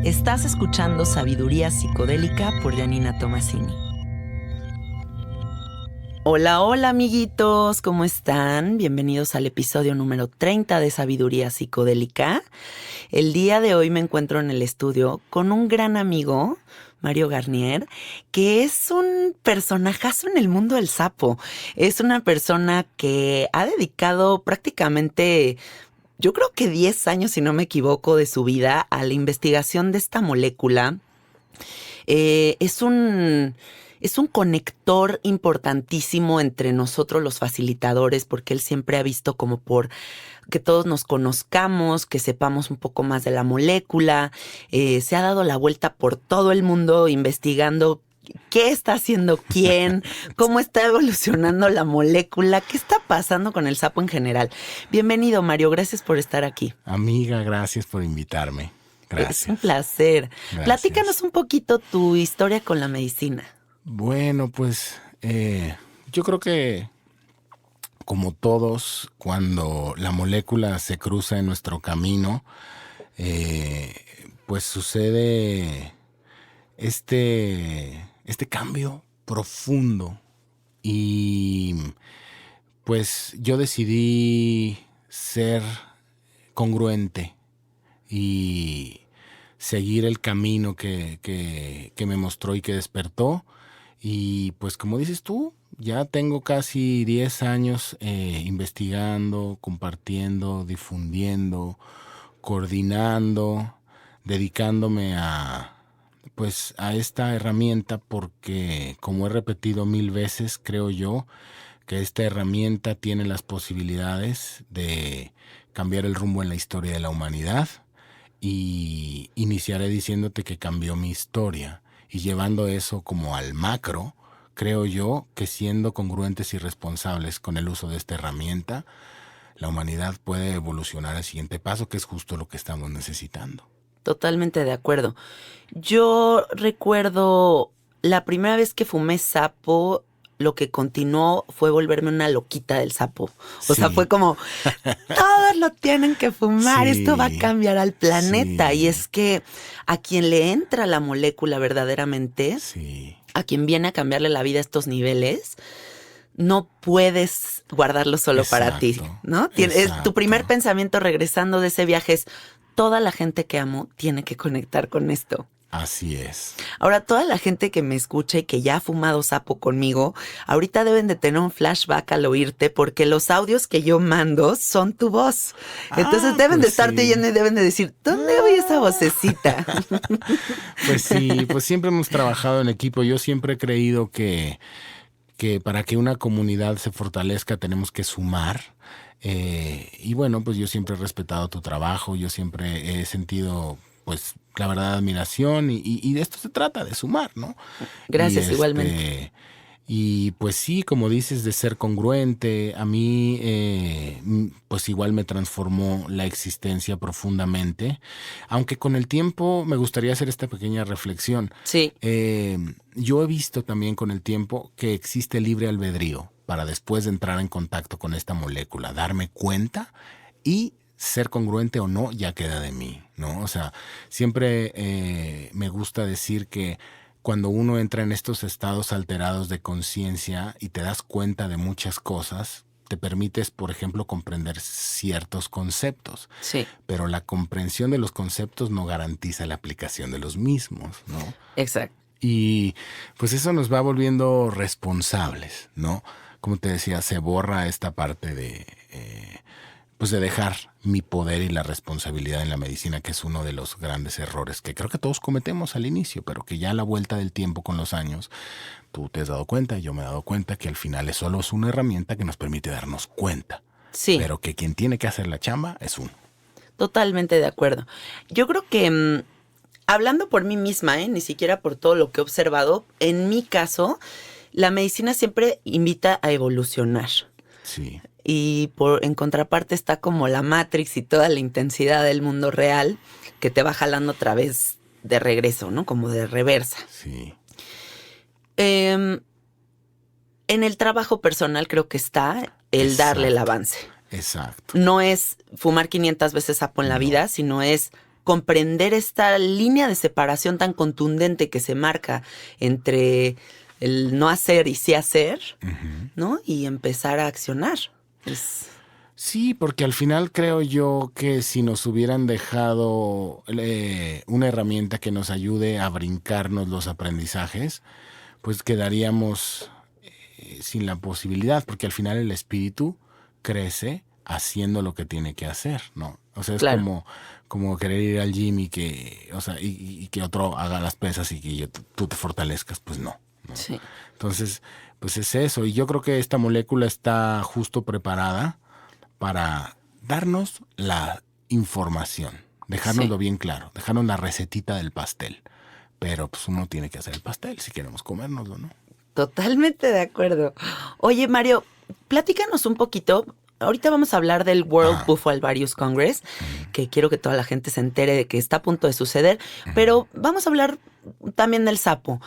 Estás escuchando Sabiduría Psicodélica por Janina Tomasini. Hola, hola amiguitos, ¿cómo están? Bienvenidos al episodio número 30 de Sabiduría Psicodélica. El día de hoy me encuentro en el estudio con un gran amigo, Mario Garnier, que es un personajazo en el mundo del sapo. Es una persona que ha dedicado prácticamente, yo creo que 10 años, si no me equivoco, de su vida a la investigación de esta molécula. Es un conector importantísimo entre nosotros los facilitadores, porque él siempre ha visto como por que todos nos conozcamos, que sepamos un poco más de la molécula. Se ha dado la vuelta por todo el mundo investigando qué está haciendo quién, cómo está evolucionando la molécula, qué está pasando con el sapo en general. Bienvenido, Mario, gracias por estar aquí. Amiga, gracias por invitarme. Gracias. Es un placer. Gracias. Platícanos un poquito tu historia con la medicina. Bueno, pues yo creo que como todos, cuando la molécula se cruza en nuestro camino, pues sucede este cambio profundo. Y pues yo decidí ser congruente y seguir el camino que me mostró y que despertó. Y pues como dices tú, ya tengo casi 10 años investigando, compartiendo, difundiendo, coordinando, dedicándome a esta herramienta, porque como he repetido 1000 veces, creo yo que esta herramienta tiene las posibilidades de cambiar el rumbo en la historia de la humanidad. Y iniciaré diciéndote que cambió mi historia, y llevando eso como al macro, creo yo que siendo congruentes y responsables con el uso de esta herramienta, la humanidad puede evolucionar al siguiente paso, que es justo lo que estamos necesitando. Totalmente de acuerdo. Yo recuerdo la primera vez que fumé sapo, lo que continuó fue volverme una loquita del sapo. O sea, fue como, todos lo tienen que fumar, esto va a cambiar al planeta. Sí. Y es que a quien le entra la molécula verdaderamente, a quien viene a cambiarle la vida a estos niveles, no puedes guardarlo solo para ti, ¿no? Tu primer pensamiento regresando de ese viaje es, toda la gente que amo tiene que conectar con esto. Así es. Ahora, toda la gente que me escucha y que ya ha fumado sapo conmigo, ahorita deben de tener un flashback al oírte, porque los audios que yo mando son tu voz. Entonces deben de estarte yendo y deben de decir, ¿dónde oí esa vocecita? Pues sí, pues siempre hemos trabajado en equipo. Yo siempre he creído que para que una comunidad se fortalezca tenemos que sumar. Y bueno, pues yo siempre he respetado tu trabajo, yo siempre he sentido, pues, la verdad, admiración, y de esto se trata, de sumar, ¿no? Gracias, igualmente. Y pues sí, como dices, de ser congruente, a mí pues igual me transformó la existencia profundamente, aunque con el tiempo me gustaría hacer esta pequeña reflexión. Sí. Yo he visto también con el tiempo que existe libre albedrío para, después de entrar en contacto con esta molécula, darme cuenta, y ser congruente o no ya queda de mí, ¿no? O sea, siempre me gusta decir que cuando uno entra en estos estados alterados de conciencia y te das cuenta de muchas cosas, te permites, por ejemplo, comprender ciertos conceptos. Sí. Pero la comprensión de los conceptos no garantiza la aplicación de los mismos, ¿no? Exacto. Y pues eso nos va volviendo responsables, ¿no? Como te decía, se borra esta parte de dejar mi poder y la responsabilidad en la medicina, que es uno de los grandes errores que creo que todos cometemos al inicio, pero que ya a la vuelta del tiempo, con los años, tú te has dado cuenta, yo me he dado cuenta que al final solo es una herramienta que nos permite darnos cuenta. Sí. Pero que quien tiene que hacer la chamba es uno. Totalmente de acuerdo. Yo creo que, hablando por mí misma, ni siquiera por todo lo que he observado, en mi caso, la medicina siempre invita a evolucionar. Sí. Y en contraparte está como la Matrix y toda la intensidad del mundo real que te va jalando otra vez de regreso, ¿no? Como de reversa. Sí. En el trabajo personal creo que está el darle el avance. Exacto. No es fumar 500 veces sapo en la vida, sino es comprender esta línea de separación tan contundente que se marca entre el no hacer y sí hacer, ¿no? Y empezar a accionar. Sí, porque al final creo yo que si nos hubieran dejado una herramienta que nos ayude a brincarnos los aprendizajes, pues quedaríamos sin la posibilidad, porque al final el espíritu crece haciendo lo que tiene que hacer, ¿no? O sea, es claro. como querer ir al gym y que, o sea, y que otro haga las pesas y que tú te fortalezcas, pues no. Sí. Entonces, pues es eso. Y yo creo que esta molécula está justo preparada para darnos la información, dejárnoslo bien claro, dejarnos la recetita del pastel. Pero pues uno tiene que hacer el pastel si queremos comérnoslo, ¿no? Totalmente de acuerdo. Oye, Mario, platícanos un poquito. Ahorita vamos a hablar del World Bufo Alvarius Congress, que quiero que toda la gente se entere de que está a punto de suceder, pero vamos a hablar también del sapo.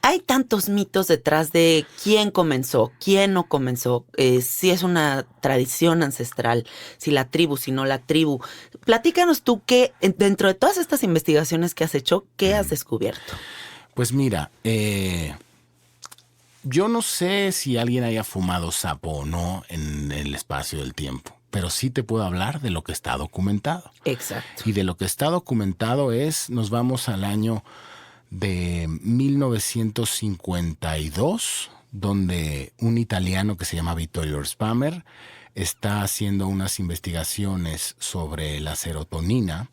Hay tantos mitos detrás de quién comenzó, quién no comenzó, si es una tradición ancestral, si la tribu, si no la tribu. Platícanos tú qué, dentro de todas estas investigaciones que has hecho, ¿qué has descubierto? Pues mira, yo no sé si alguien haya fumado sapo o no en el espacio del tiempo, pero sí te puedo hablar de lo que está documentado. Exacto. Y de lo que está documentado nos vamos al año de 1952, donde un italiano que se llama Vittorio Spamer está haciendo unas investigaciones sobre la serotonina.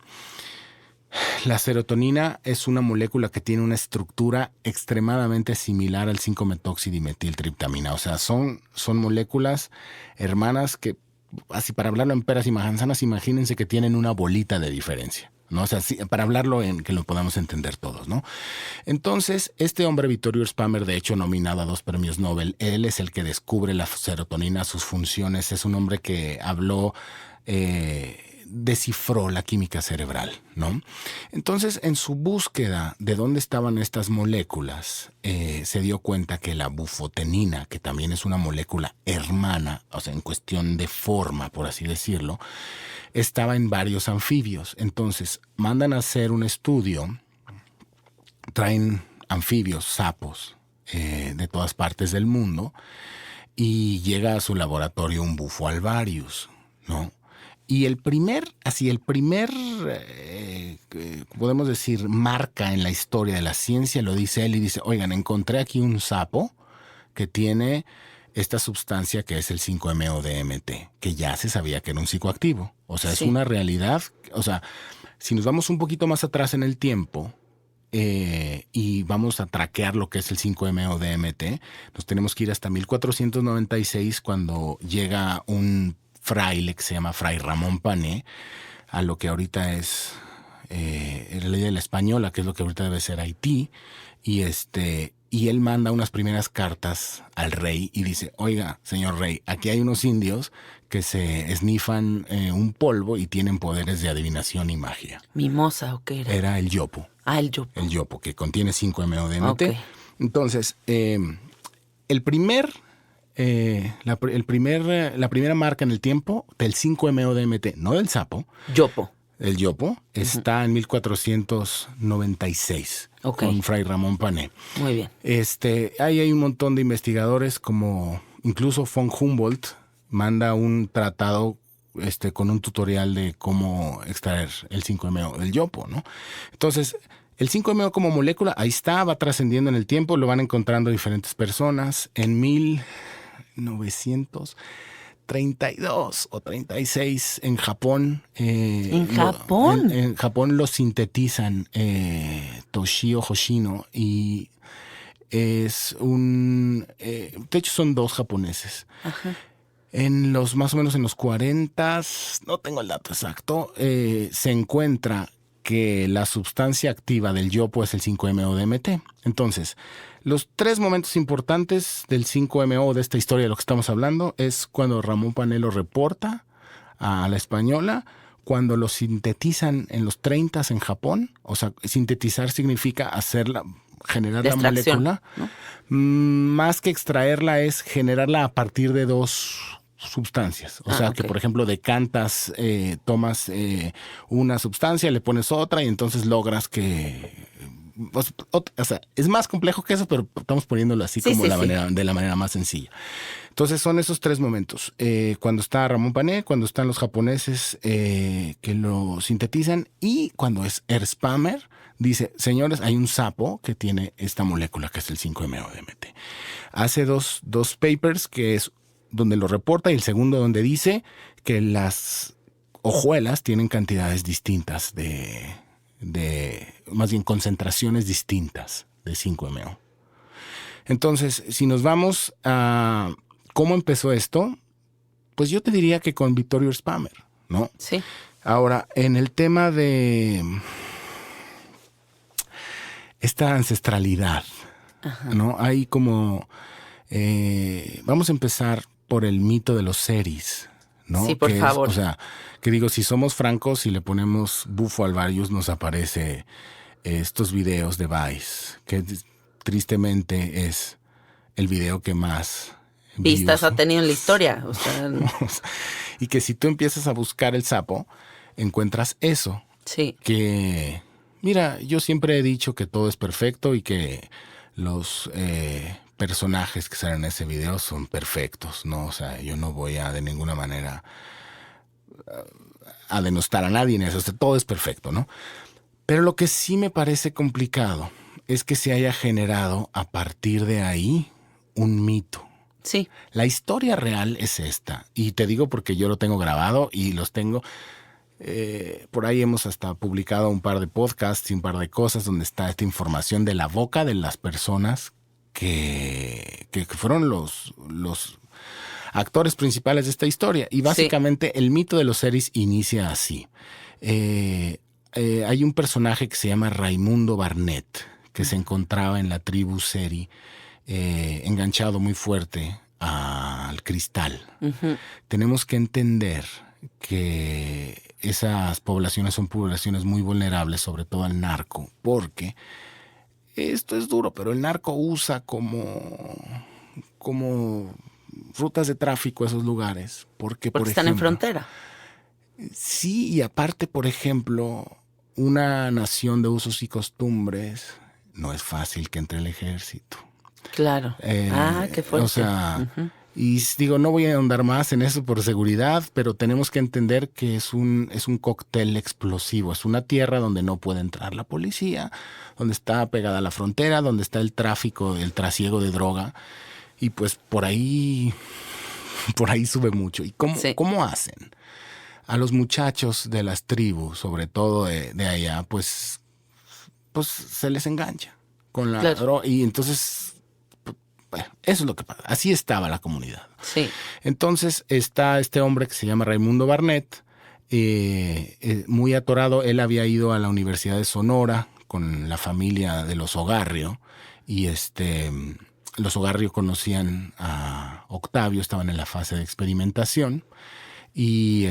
La serotonina es una molécula que tiene una estructura extremadamente similar al 5-metoxidimetiltriptamina. O sea, son moléculas hermanas que, así para hablarlo en peras y manzanas, imagínense que tienen una bolita de diferencia, ¿no? O sea, sí, para hablarlo en que lo podamos entender todos, ¿no? Entonces, este hombre, Vittorio Spamer, de hecho nominado a 2 premios Nobel, él es el que descubre la serotonina, sus funciones. Es un hombre que habló, descifró la química cerebral, ¿no? Entonces, en su búsqueda de dónde estaban estas moléculas, se dio cuenta que la bufotenina, que también es una molécula hermana, o sea, en cuestión de forma, por así decirlo, estaba en varios anfibios. Entonces, mandan a hacer un estudio, traen anfibios, sapos, de todas partes del mundo, y llega a su laboratorio un bufo alvarius, ¿no? Y el primer, podemos decir, marca en la historia de la ciencia, lo dice él y dice, oigan, encontré aquí un sapo que tiene esta sustancia que es el 5-MeO-DMT, que ya se sabía que era un psicoactivo. O sea, es una realidad. O sea, si nos vamos un poquito más atrás en el tiempo y vamos a traquear lo que es el 5-MeO-DMT, nos tenemos que ir hasta 1496 cuando llega un fraile que se llama Fray Ramón Pané, a lo que ahorita es la ley de la Española, que es lo que ahorita debe ser Haití, y él manda unas primeras cartas al rey y dice, oiga, señor rey, aquí hay unos indios que se esnifan un polvo y tienen poderes de adivinación y magia. ¿Mimosa o qué era? Era el yopo. Ah, el yopo. El yopo, que contiene 5-MeO-DMT. Okay. Entonces, la primera marca en el tiempo del 5-MeO-DMT, no del sapo. Yopo. El yopo está en 1496 con Fray Ramón Pané. Muy bien. Ahí hay un montón de investigadores, como incluso von Humboldt manda un tratado con un tutorial de cómo extraer el 5-MeO del yopo, ¿no? Entonces, el 5-MeO como molécula, ahí está, va trascendiendo en el tiempo, lo van encontrando diferentes personas. En 1932 o 36 en Japón. ¿En Japón? En Japón lo sintetizan Toshio Hoshino y es de hecho son 2 japoneses. Ajá. Más o menos en los 40, no tengo el dato exacto, se encuentra que la sustancia activa del yopo es el 5-MeO-DMT. Entonces, los 3 momentos importantes del 5-MeO de esta historia de lo que estamos hablando es cuando Ramón Pané lo reporta a la Española, cuando lo sintetizan en los 30 en Japón. O sea, sintetizar significa generar la molécula, ¿no? Más que extraerla es generarla a partir de 2 sustancias. O sea, ok. que por ejemplo decantas, tomas una sustancia, le pones otra y entonces logras que... O sea, es más complejo que eso, pero estamos poniéndolo así Sí, como sí, sí. de la manera más sencilla. Entonces son esos tres momentos. Cuando está Ramón Pané, cuando están los japoneses que lo sintetizan y cuando es Erzpamer, dice, señores, hay un sapo que tiene esta molécula que es el 5-MeO-DMT. Hace dos papers que es donde lo reporta y el segundo donde dice que las hojuelas tienen cantidades distintas más bien concentraciones distintas de 5-MeO. Entonces, si nos vamos a cómo empezó esto, pues yo te diría que con Vittorio Erzpamer, ¿no? Sí. Ahora, en el tema de esta ancestralidad, ¿no? Hay como... vamos a empezar por el mito de los seris, ¿no? Sí, por favor. O sea, que digo, si somos francos, si le ponemos Bufo Alvarius, nos aparece estos videos de Vice, que tristemente es el video que más Vistas views, ha tenido en la historia. O sea, y que si tú empiezas a buscar el sapo, encuentras eso. sí. Que, mira, yo siempre he dicho que todo es perfecto y que los personajes que salen en ese video son perfectos, ¿no? O sea, yo no voy a de ninguna manera a denostar a nadie en eso. O sea, todo es perfecto, ¿no? Pero lo que sí me parece complicado es que se haya generado a partir de ahí un mito. Sí. La historia real es esta. Y te digo porque yo lo tengo grabado y los tengo... por ahí hemos hasta publicado un par de podcasts y un par de cosas donde está esta información de la boca de las personas que fueron los actores principales de esta historia. Y básicamente el mito de los seris inicia así. Hay un personaje que se llama Raimundo Barnett, que se encontraba en la tribu seri, enganchado muy fuerte al cristal. Tenemos que entender que esas poblaciones son poblaciones muy vulnerables, sobre todo al narco, porque esto es duro, pero el narco usa como rutas de tráfico esos lugares, porque por están ejemplo, en frontera. Sí, y aparte, por ejemplo, una nación de usos y costumbres no es fácil que entre el ejército. Claro. Qué fuerte. O sea, y digo, no voy a ahondar más en eso por seguridad, pero tenemos que entender que es un cóctel explosivo. Es una tierra donde no puede entrar la policía, donde está pegada a la frontera, donde está el tráfico, el trasiego de droga. Y pues por ahí sube mucho. ¿Y cómo hacen? A los muchachos de las tribus, sobre todo de allá, pues se les engancha con la droga. Y entonces, bueno, eso es lo que pasa. Así estaba la comunidad. Sí. Entonces está este hombre que se llama Raimundo Barnett, muy atorado. Él había ido a la Universidad de Sonora con la familia de los Ogarrio y los Ogarrio conocían a Octavio, estaban en la fase de experimentación. Y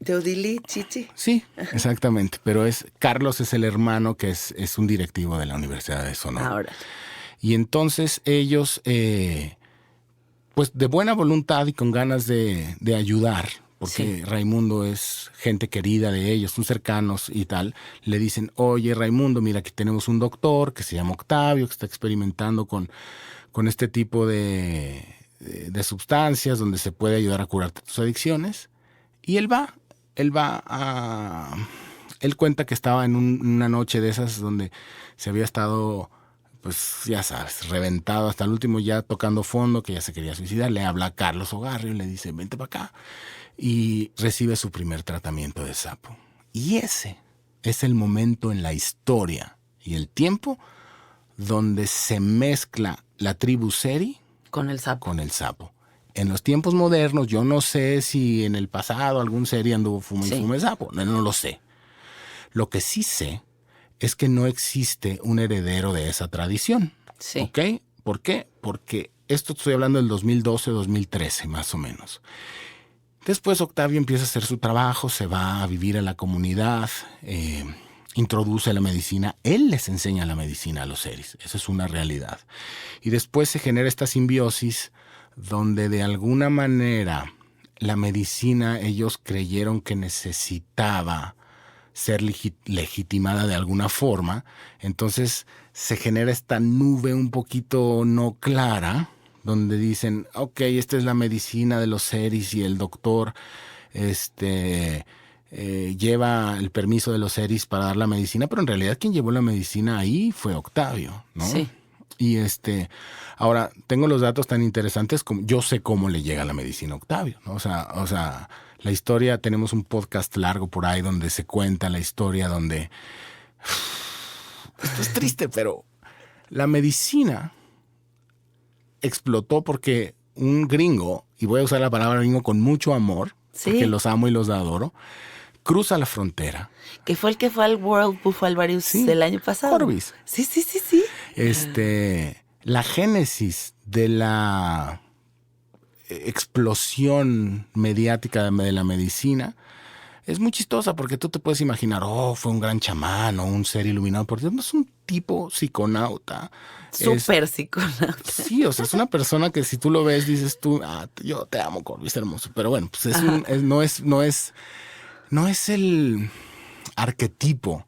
Teodili, Chichi. Sí, exactamente. Pero Carlos es el hermano que es un directivo de la Universidad de Sonora. Ahora. Y entonces ellos, pues de buena voluntad y con ganas de ayudar, porque Raimundo es gente querida de ellos, son cercanos y tal, le dicen, oye Raimundo, mira, aquí tenemos un doctor que se llama Octavio, que está experimentando con este tipo de sustancias donde se puede ayudar a curarte tus adicciones. Y él cuenta que estaba en una noche de esas donde se había estado, pues ya sabes, reventado hasta el último, ya tocando fondo, que ya se quería suicidar. Le habla a Carlos Ogarrio y le dice, vente para acá. Y recibe su primer tratamiento de sapo. Y ese es el momento en la historia y el tiempo donde se mezcla la tribu seri con el sapo. En los tiempos modernos, yo no sé si en el pasado algún seri anduvo fume sapo. No lo sé. Lo que sí sé es que no existe un heredero de esa tradición. Sí. ¿Ok? ¿Por qué? Porque esto estoy hablando del 2012, 2013, más o menos. Después Octavio empieza a hacer su trabajo, se va a vivir a la comunidad, introduce la medicina. Él les enseña la medicina a los seris. Esa es una realidad. Y después se genera esta simbiosis donde de alguna manera la medicina, ellos creyeron que necesitaba ser legitimada de alguna forma. Entonces se genera esta nube un poquito no clara, donde dicen, ok, esta es la medicina de los seres y el doctor lleva el permiso de los seres para dar la medicina, pero en realidad quien llevó la medicina ahí fue Octavio, ¿no? Sí. Y ahora tengo los datos tan interesantes como yo sé cómo le llega la medicina a Octavio, ¿no? O sea, la historia, tenemos un podcast largo por ahí donde se cuenta la historia donde esto es triste, pero la medicina explotó porque un gringo, y voy a usar la palabra gringo con mucho amor, Sí. porque los amo y los adoro, cruza la frontera. Que fue el que fue al World Buffalo Various Sí. del año pasado. Corbis. Sí. La génesis de la explosión mediática de la medicina es muy chistosa porque tú te puedes imaginar, fue un gran chamán o un ser iluminado por Dios. No, es un tipo psiconauta. Súper psiconauta. Sí, o sea, es una persona que si tú lo ves dices tú, yo te amo, Corbis, hermoso. Pero bueno, pues no es el arquetipo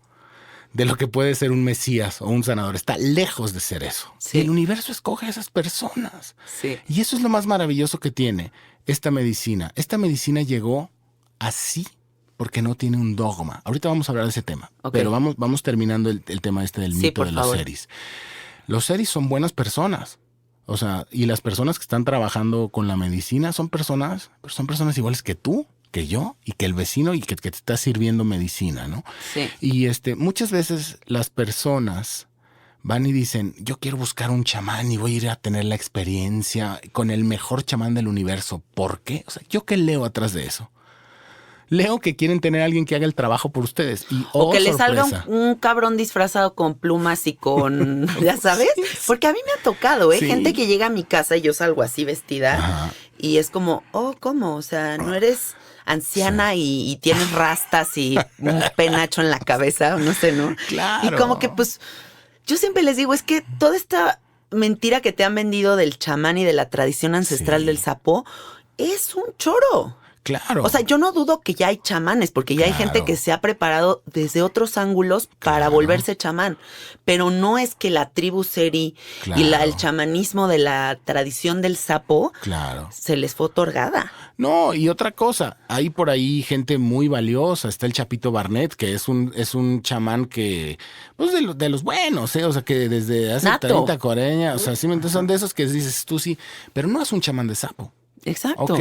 de lo que puede ser un mesías o un sanador. Está lejos de ser eso. Sí. El universo escoge a esas personas. Sí. Y eso es lo más maravilloso que tiene esta medicina. Esta medicina llegó así porque no tiene un dogma. Ahorita vamos a hablar de ese tema. Okay. Pero vamos terminando el tema del mito de los seres. Los seres son buenas personas. O sea, y las personas que están trabajando con la medicina son personas iguales que tú, que yo y que el vecino y que te está sirviendo medicina, ¿no? Sí. Y muchas veces las personas van y dicen, yo quiero buscar un chamán y voy a ir a tener la experiencia con el mejor chamán del universo. ¿Por qué? O sea, ¿yo qué leo atrás de eso? Leo que quieren tener a alguien que haga el trabajo por ustedes. Y, o que les sorpresa, salga un cabrón disfrazado con plumas y con, ¿ya sabes? Sí. Porque a mí me ha tocado, Sí. gente que llega a mi casa y yo salgo así vestida. Ajá. Y es como, ¿cómo? O sea, no eres anciana y tienes rastas y un penacho en la cabeza, no sé, ¿no? Claro. Y como que pues, yo siempre les digo, es que toda esta mentira que te han vendido del chamán y de la tradición ancestral del sapo es un choro. Claro. O sea, yo no dudo que ya hay chamanes, porque ya hay gente que se ha preparado desde otros ángulos para volverse chamán. Pero no es que la tribu seri y el chamanismo de la tradición del sapo se les fue otorgada. No, y otra cosa, hay por ahí gente muy valiosa. Está el Chapito Barnett, que es un chamán que, pues de los buenos, o sea, que desde hace 30, 40, o sea, sí, son de esos que dices tú sí, pero no es un chamán de sapo. Exacto. ¿Ok?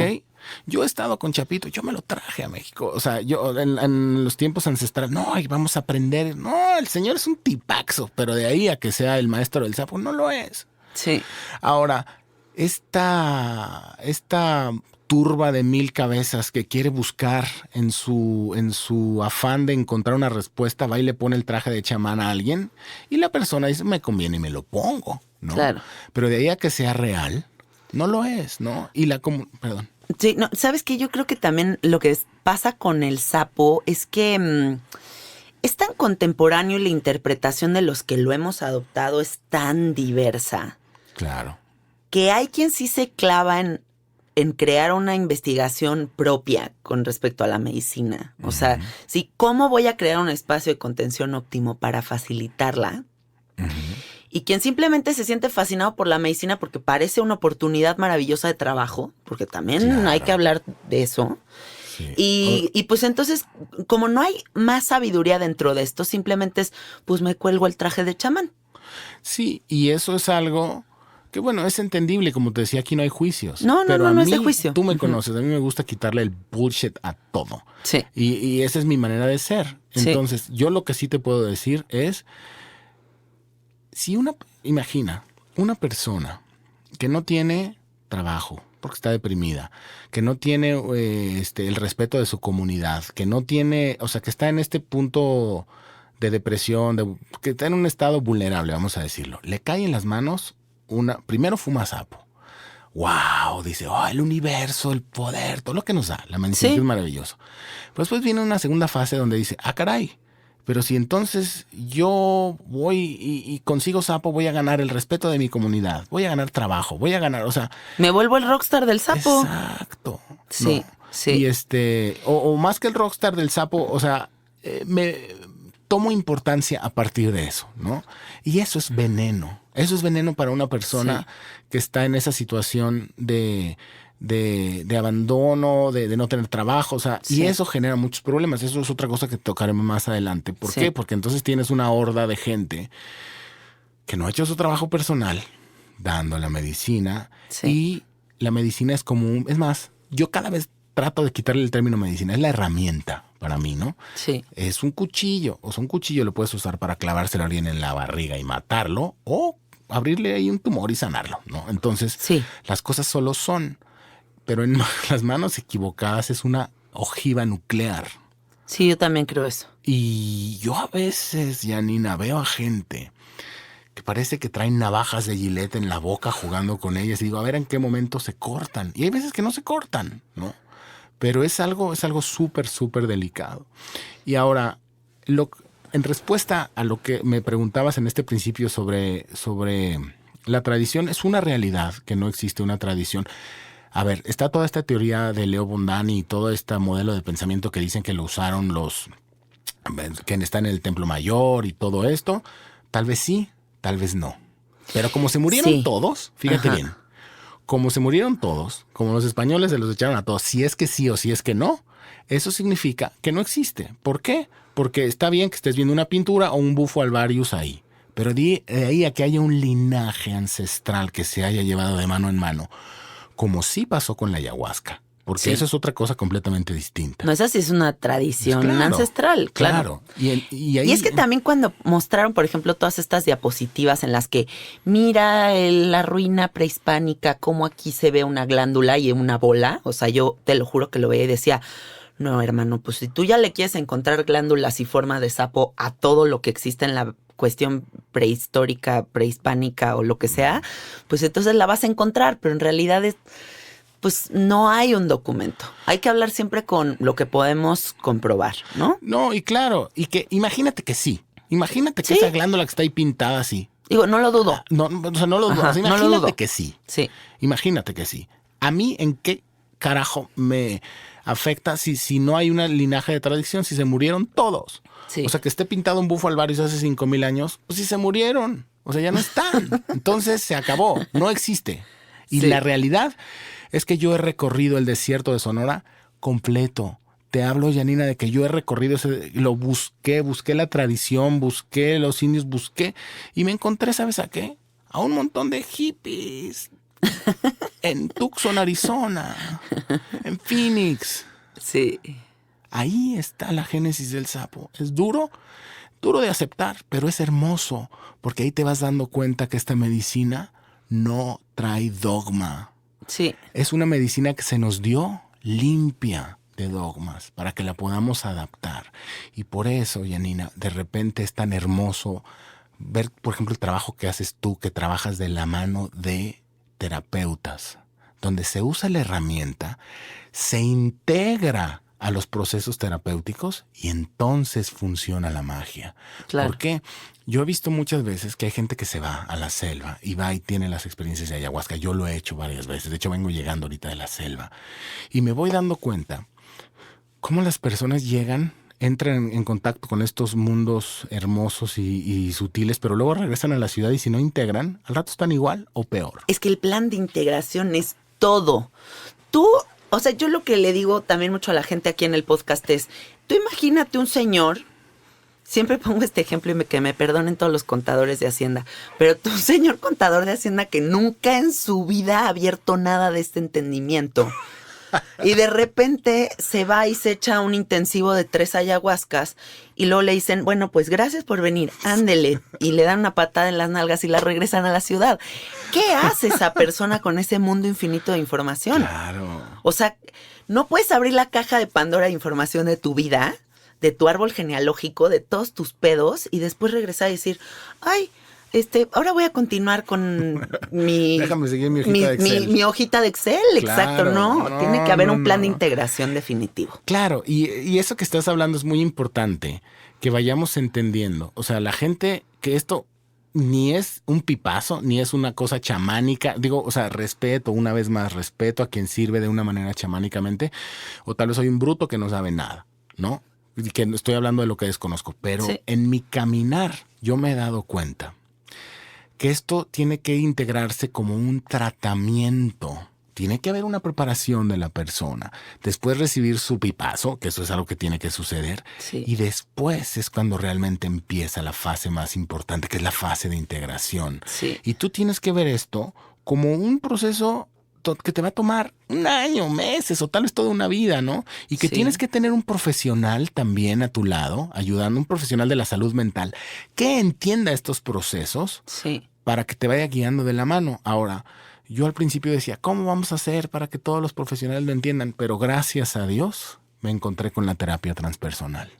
Yo he estado con Chapito, yo me lo traje a México. O sea, yo en los tiempos ancestrales, no, vamos a aprender. No, el señor es un tipaxo, pero de ahí a que sea el maestro del sapo, no lo es. Sí. Ahora, esta turba de 1000 cabezas que quiere buscar en su afán de encontrar una respuesta, va y le pone el traje de chamán a alguien y la persona dice, me conviene y me lo pongo, ¿no? Claro. Pero de ahí a que sea real, no lo es, ¿no? Perdón. Sí, no, ¿sabes qué? Yo creo que también lo que pasa con el sapo es que es tan contemporáneo y la interpretación de los que lo hemos adoptado es tan diversa. Claro. Que hay quien sí se clava en crear una investigación propia con respecto a la medicina. O sea, sí, ¿cómo voy a crear un espacio de contención óptimo para facilitarla? Y quien simplemente se siente fascinado por la medicina porque parece una oportunidad maravillosa de trabajo, porque también hay que hablar de eso. Sí. Y pues entonces, como no hay más sabiduría dentro de esto, simplemente es, pues me cuelgo el traje de chamán. Sí, y eso es algo que, bueno, es entendible. Como te decía, aquí no hay juicios. No es de juicio. Tú me conoces, a mí me gusta quitarle el bullshit a todo. Sí. Y esa es mi manera de ser. Entonces, yo lo que sí te puedo decir es, imagina, una persona que no tiene trabajo porque está deprimida, que no tiene el respeto de su comunidad, que no tiene, o sea, que está en este punto de depresión, que está en un estado vulnerable, vamos a decirlo. Le cae en las manos primero fuma sapo. ¡Wow! Dice, el universo, el poder, todo lo que nos da. La medicina es maravilloso. Pues viene una segunda fase donde dice, caray, Pero si entonces yo voy y consigo sapo, voy a ganar el respeto de mi comunidad, voy a ganar trabajo, voy a ganar, o sea... Me vuelvo el rockstar del sapo. Exacto. Sí, no. sí. Y o más que el rockstar del sapo, o sea, me tomo importancia a partir de eso, ¿no? Y eso es veneno. Eso es veneno para una persona que está en esa situación de abandono, de no tener trabajo, o sea, y eso genera muchos problemas. Eso es otra cosa que tocaremos más adelante. ¿Por qué? Porque entonces tienes una horda de gente que no ha hecho su trabajo personal, dando la medicina, y la medicina es como es más, yo cada vez trato de quitarle el término medicina, es la herramienta para mí, ¿no? Sí. Es un cuchillo, o sea, un cuchillo lo puedes usar para clavárselo a alguien en la barriga y matarlo, o abrirle ahí un tumor y sanarlo, ¿no? Entonces, las cosas solo son, pero en las manos equivocadas es una ojiva nuclear. Sí, yo también creo eso. Y yo a veces, Janina, veo a gente que parece que traen navajas de Gillette en la boca jugando con ellas y digo, a ver en qué momento se cortan. Y hay veces que no se cortan, ¿no? Pero es algo súper, súper delicado. Y ahora, en respuesta a lo que me preguntabas en este principio sobre la tradición, es una realidad que no existe una tradición. A ver, está toda esta teoría de Leo Bondani y todo este modelo de pensamiento que dicen que lo usaron los que están en el Templo Mayor y todo esto. Tal vez sí, tal vez no. Pero como se murieron todos, fíjate bien, como se murieron todos, como los españoles se los echaron a todos, si es que sí o si es que no, eso significa que no existe. ¿Por qué? Porque está bien que estés viendo una pintura o un bufo alvarius ahí, pero de ahí a que haya un linaje ancestral que se haya llevado de mano en mano, como sí pasó con la ayahuasca, porque eso es otra cosa completamente distinta. No, esa sí es una tradición ancestral, claro. Y es que también cuando mostraron, por ejemplo, todas estas diapositivas en las que mira la ruina prehispánica, cómo aquí se ve una glándula y una bola, o sea, yo te lo juro que lo veía y decía, no, hermano, pues si tú ya le quieres encontrar glándulas y forma de sapo a todo lo que existe en la cuestión prehistórica, prehispánica o lo que sea, pues entonces la vas a encontrar, pero en realidad pues no hay un documento. Hay que hablar siempre con lo que podemos comprobar, ¿no? No, y claro, y que imagínate que sí. Imagínate que esa glándula que está ahí pintada así. Digo, no lo dudo. No, o sea, no lo dudo. O sea, imagínate no lo dudo. que sí. Sí. Imagínate que sí. A mí, ¿en qué carajo me afecta si no hay una linaje de tradición, si se murieron todos? Sí. O sea, que esté pintado un bufo alvarius hace 5,000 años, pues sí se murieron. O sea, ya no están. Entonces se acabó. No existe. Y la realidad es que yo he recorrido el desierto de Sonora completo. Te hablo, Janina, de que yo he recorrido lo busqué la tradición, busqué los indios, busqué y me encontré, ¿sabes a qué? A un montón de hippies en Tucson, Arizona, en Phoenix. Sí. Ahí está la génesis del sapo. Es duro de aceptar, pero es hermoso, porque ahí te vas dando cuenta que esta medicina no trae dogma. Sí. Es una medicina que se nos dio limpia de dogmas para que la podamos adaptar. Y por eso, Janina, de repente es tan hermoso ver, por ejemplo, el trabajo que haces tú, que trabajas de la mano de terapeutas, donde se usa la herramienta, se integra a los procesos terapéuticos y entonces funciona la magia. Claro. Porque yo he visto muchas veces que hay gente que se va a la selva y va y tiene las experiencias de ayahuasca. Yo lo he hecho varias veces. De hecho, vengo llegando ahorita de la selva y me voy dando cuenta cómo las personas entran en contacto con estos mundos hermosos y sutiles, pero luego regresan a la ciudad y si no integran, al rato están igual o peor. Es que el plan de integración es todo. O sea, yo lo que le digo también mucho a la gente aquí en el podcast es, tú imagínate un señor, siempre pongo este ejemplo y que me perdonen todos los contadores de Hacienda, pero tú, un señor contador de Hacienda que nunca en su vida ha abierto nada de este entendimiento y de repente se va y se echa un intensivo de 3 ayahuascas y luego le dicen, bueno, pues gracias por venir, ándele, y le dan una patada en las nalgas y la regresan a la ciudad. ¿Qué hace esa persona con ese mundo infinito de información? Claro. O sea, no puedes abrir la caja de Pandora de información de tu vida, de tu árbol genealógico, de todos tus pedos y después regresar y decir, ay, ahora voy a continuar con Déjame seguir mi hojita de Excel. Mi hojita de Excel, claro, exacto, ¿no? Tiene que haber un plan de integración definitivo. Claro, y eso que estás hablando es muy importante, que vayamos entendiendo. O sea, la gente que esto ni es un pipazo, ni es una cosa chamánica. Digo, o sea, respeto, una vez más, respeto a quien sirve de una manera chamánicamente. O tal vez soy un bruto que no sabe nada, ¿no? Y que estoy hablando de lo que desconozco. Pero Sí. en mi caminar yo me he dado cuenta que esto tiene que integrarse como un tratamiento. Tiene que haber una preparación de la persona. Después recibir su pipazo, que eso es algo que tiene que suceder. Sí. Y después es cuando realmente empieza la fase más importante, que es la fase de integración. Sí. Y tú tienes que ver esto como un proceso que te va a tomar un año, meses o tal vez toda una vida, ¿no? Y que Sí. tienes que tener un profesional también a tu lado, ayudando, un profesional de la salud mental, que entienda estos procesos Sí. para que te vaya guiando de la mano. Ahora, yo al principio decía, ¿cómo vamos a hacer para que todos los profesionales lo entiendan? Pero gracias a Dios me encontré con la terapia transpersonal.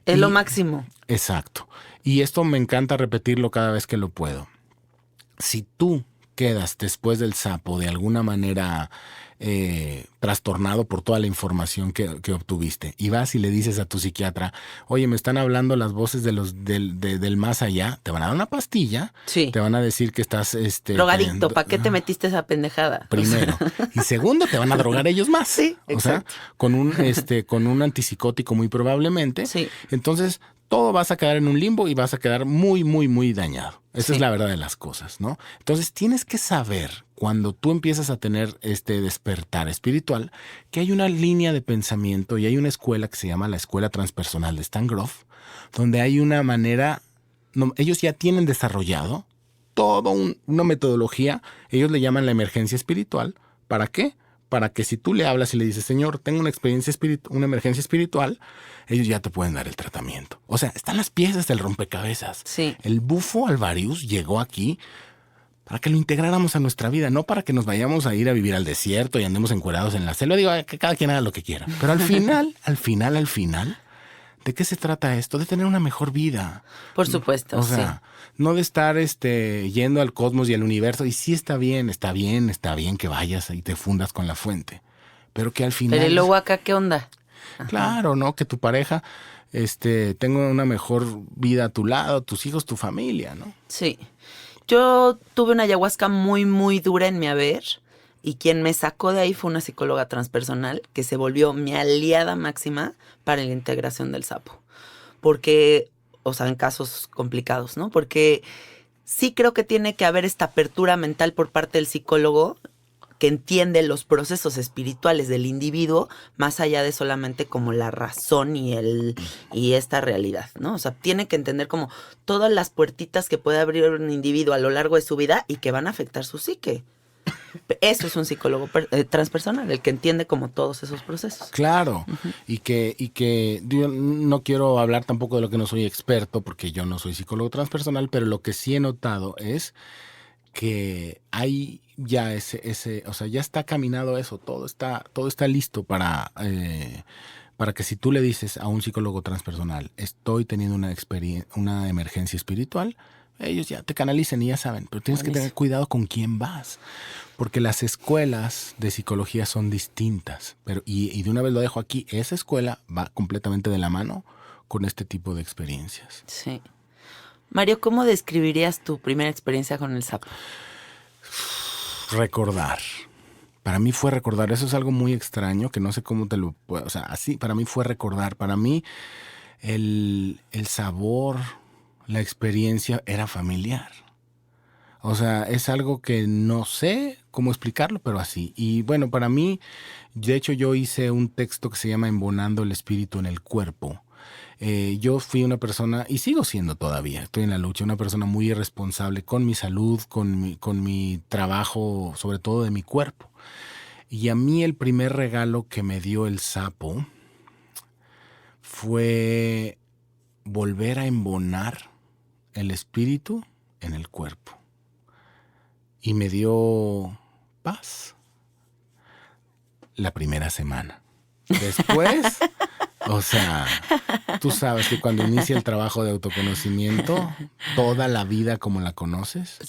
Es lo máximo. Exacto. Y esto me encanta repetirlo cada vez que lo puedo. Si tú quedas después del sapo de alguna manera trastornado por toda la información que obtuviste y vas y le dices a tu psiquiatra, oye, me están hablando las voces del más allá, te van a dar una pastilla, Sí. te van a decir que estás Drogadicto, ¿para qué te metiste esa pendejada? primero. Y segundo, te van a drogar ellos más. Sí, o sea, exacto. con un antipsicótico muy probablemente. Sí. Entonces, todo vas a quedar en un limbo y vas a quedar muy, muy, muy dañado. Esa Sí. es la verdad de las cosas, ¿no? Entonces, tienes que saber, cuando tú empiezas a tener este despertar espiritual, que hay una línea de pensamiento y hay una escuela que se llama la Escuela Transpersonal de Stan Grof, donde hay una manera, ellos ya tienen desarrollado toda una metodología, ellos le llaman la emergencia espiritual. ¿Para qué? Para que si tú le hablas y le dices, Señor, tengo una emergencia espiritual, ellos ya te pueden dar el tratamiento. O sea, están las piezas del rompecabezas. Sí. El bufo Alvarius llegó aquí para que lo integráramos a nuestra vida, no para que nos vayamos a ir a vivir al desierto y andemos encuerados en la selva. Digo, que cada quien haga lo que quiera. Pero al final, ¿de qué se trata esto? De tener una mejor vida. Por supuesto, O sea, no de estar yendo al cosmos y al universo. Y sí está bien que vayas y te fundas con la fuente. Pero que al final... Pero ¿y luego acá qué onda? Claro, ¿no? Que tu pareja tenga una mejor vida a tu lado, tus hijos, tu familia, ¿no? Sí. Yo tuve una ayahuasca muy, muy dura en mi haber y quien me sacó de ahí fue una psicóloga transpersonal que se volvió mi aliada máxima para la integración del sapo. Porque, o sea, en casos complicados, ¿no? Porque sí creo que tiene que haber esta apertura mental por parte del psicólogo que entiende los procesos espirituales del individuo más allá de solamente como la razón y esta realidad, ¿no? O sea, tiene que entender como todas las puertitas que puede abrir un individuo a lo largo de su vida y que van a afectar su psique. Eso es un psicólogo transpersonal, el que entiende como todos esos procesos. Claro, y que yo no quiero hablar tampoco de lo que no soy experto, porque yo no soy psicólogo transpersonal, pero lo que sí he notado es que hay ya o sea, ya está caminado eso, todo está listo para que si tú le dices a un psicólogo transpersonal, estoy teniendo una emergencia espiritual, ellos ya te canalicen y ya saben, pero tienes que tener cuidado con quién vas, porque las escuelas de psicología son distintas, y de una vez lo dejo aquí, esa escuela va completamente de la mano con este tipo de experiencias. Sí. Mario, ¿cómo describirías tu primera experiencia con el sapo? Recordar. Para mí fue recordar. Eso es algo muy extraño que no sé cómo te lo puedo... O sea, así para mí fue recordar. Para mí el sabor, la experiencia era familiar. O sea, es algo que no sé cómo explicarlo, pero así. Y bueno, para mí, de hecho yo hice un texto que se llama Embonando el espíritu en el cuerpo. Yo fui una persona, y sigo siendo todavía, estoy en la lucha, una persona muy irresponsable con mi salud, con mi trabajo, sobre todo de mi cuerpo. Y a mí el primer regalo que me dio el sapo fue volver a embonar el espíritu en el cuerpo. Y me dio paz la primera semana. Después... O sea, tú sabes que cuando inicia el trabajo de autoconocimiento, toda la vida como la conoces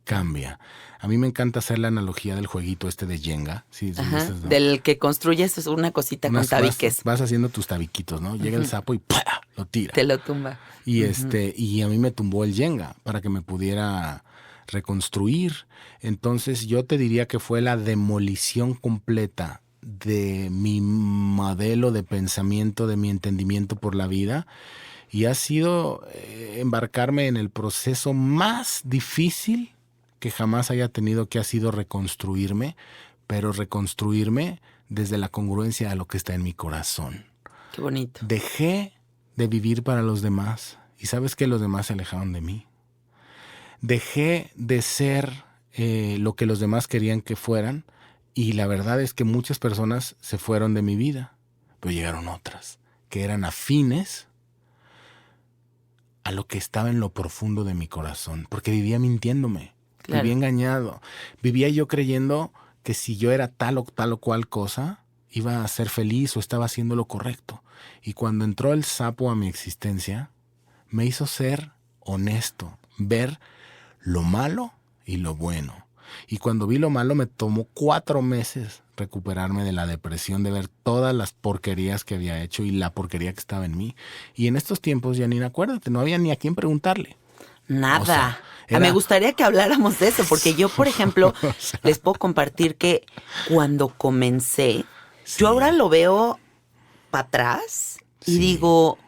cambia. A mí me encanta hacer la analogía del jueguito de Jenga. Sí, Ajá, ¿no? del que construyes una cosita con tabiques. Vas haciendo tus tabiquitos, ¿no? Llega el sapo y ¡pah! lo tira. Te lo tumba. Y y a mí me tumbó el Jenga para que me pudiera reconstruir. Entonces yo te diría que fue la demolición completa de mi modelo de pensamiento, de mi entendimiento por la vida. Y ha sido embarcarme en el proceso más difícil que jamás haya tenido, que ha sido reconstruirme, pero reconstruirme desde la congruencia a lo que está en mi corazón. Qué bonito. Dejé de vivir para los demás y sabes que los demás se alejaron de mí. Dejé de ser lo que los demás querían que fueran y la verdad es que muchas personas se fueron de mi vida, pero llegaron otras que eran afines a lo que estaba en lo profundo de mi corazón, porque vivía mintiéndome, vivía engañado, vivía yo creyendo que si yo era tal o cual cosa, iba a ser feliz o estaba haciendo lo correcto. Y cuando entró el sapo a mi existencia, me hizo ser honesto, ver lo malo y lo bueno. Y cuando vi lo malo me tomó 4 meses recuperarme de la depresión, de ver todas las porquerías que había hecho y la porquería que estaba en mí. Y en estos tiempos, Janine, acuérdate, no había ni a quién preguntarle. Nada. O sea, me gustaría que habláramos de eso, porque yo, por ejemplo, les puedo compartir que cuando comencé, yo ahora lo veo para atrás y digo,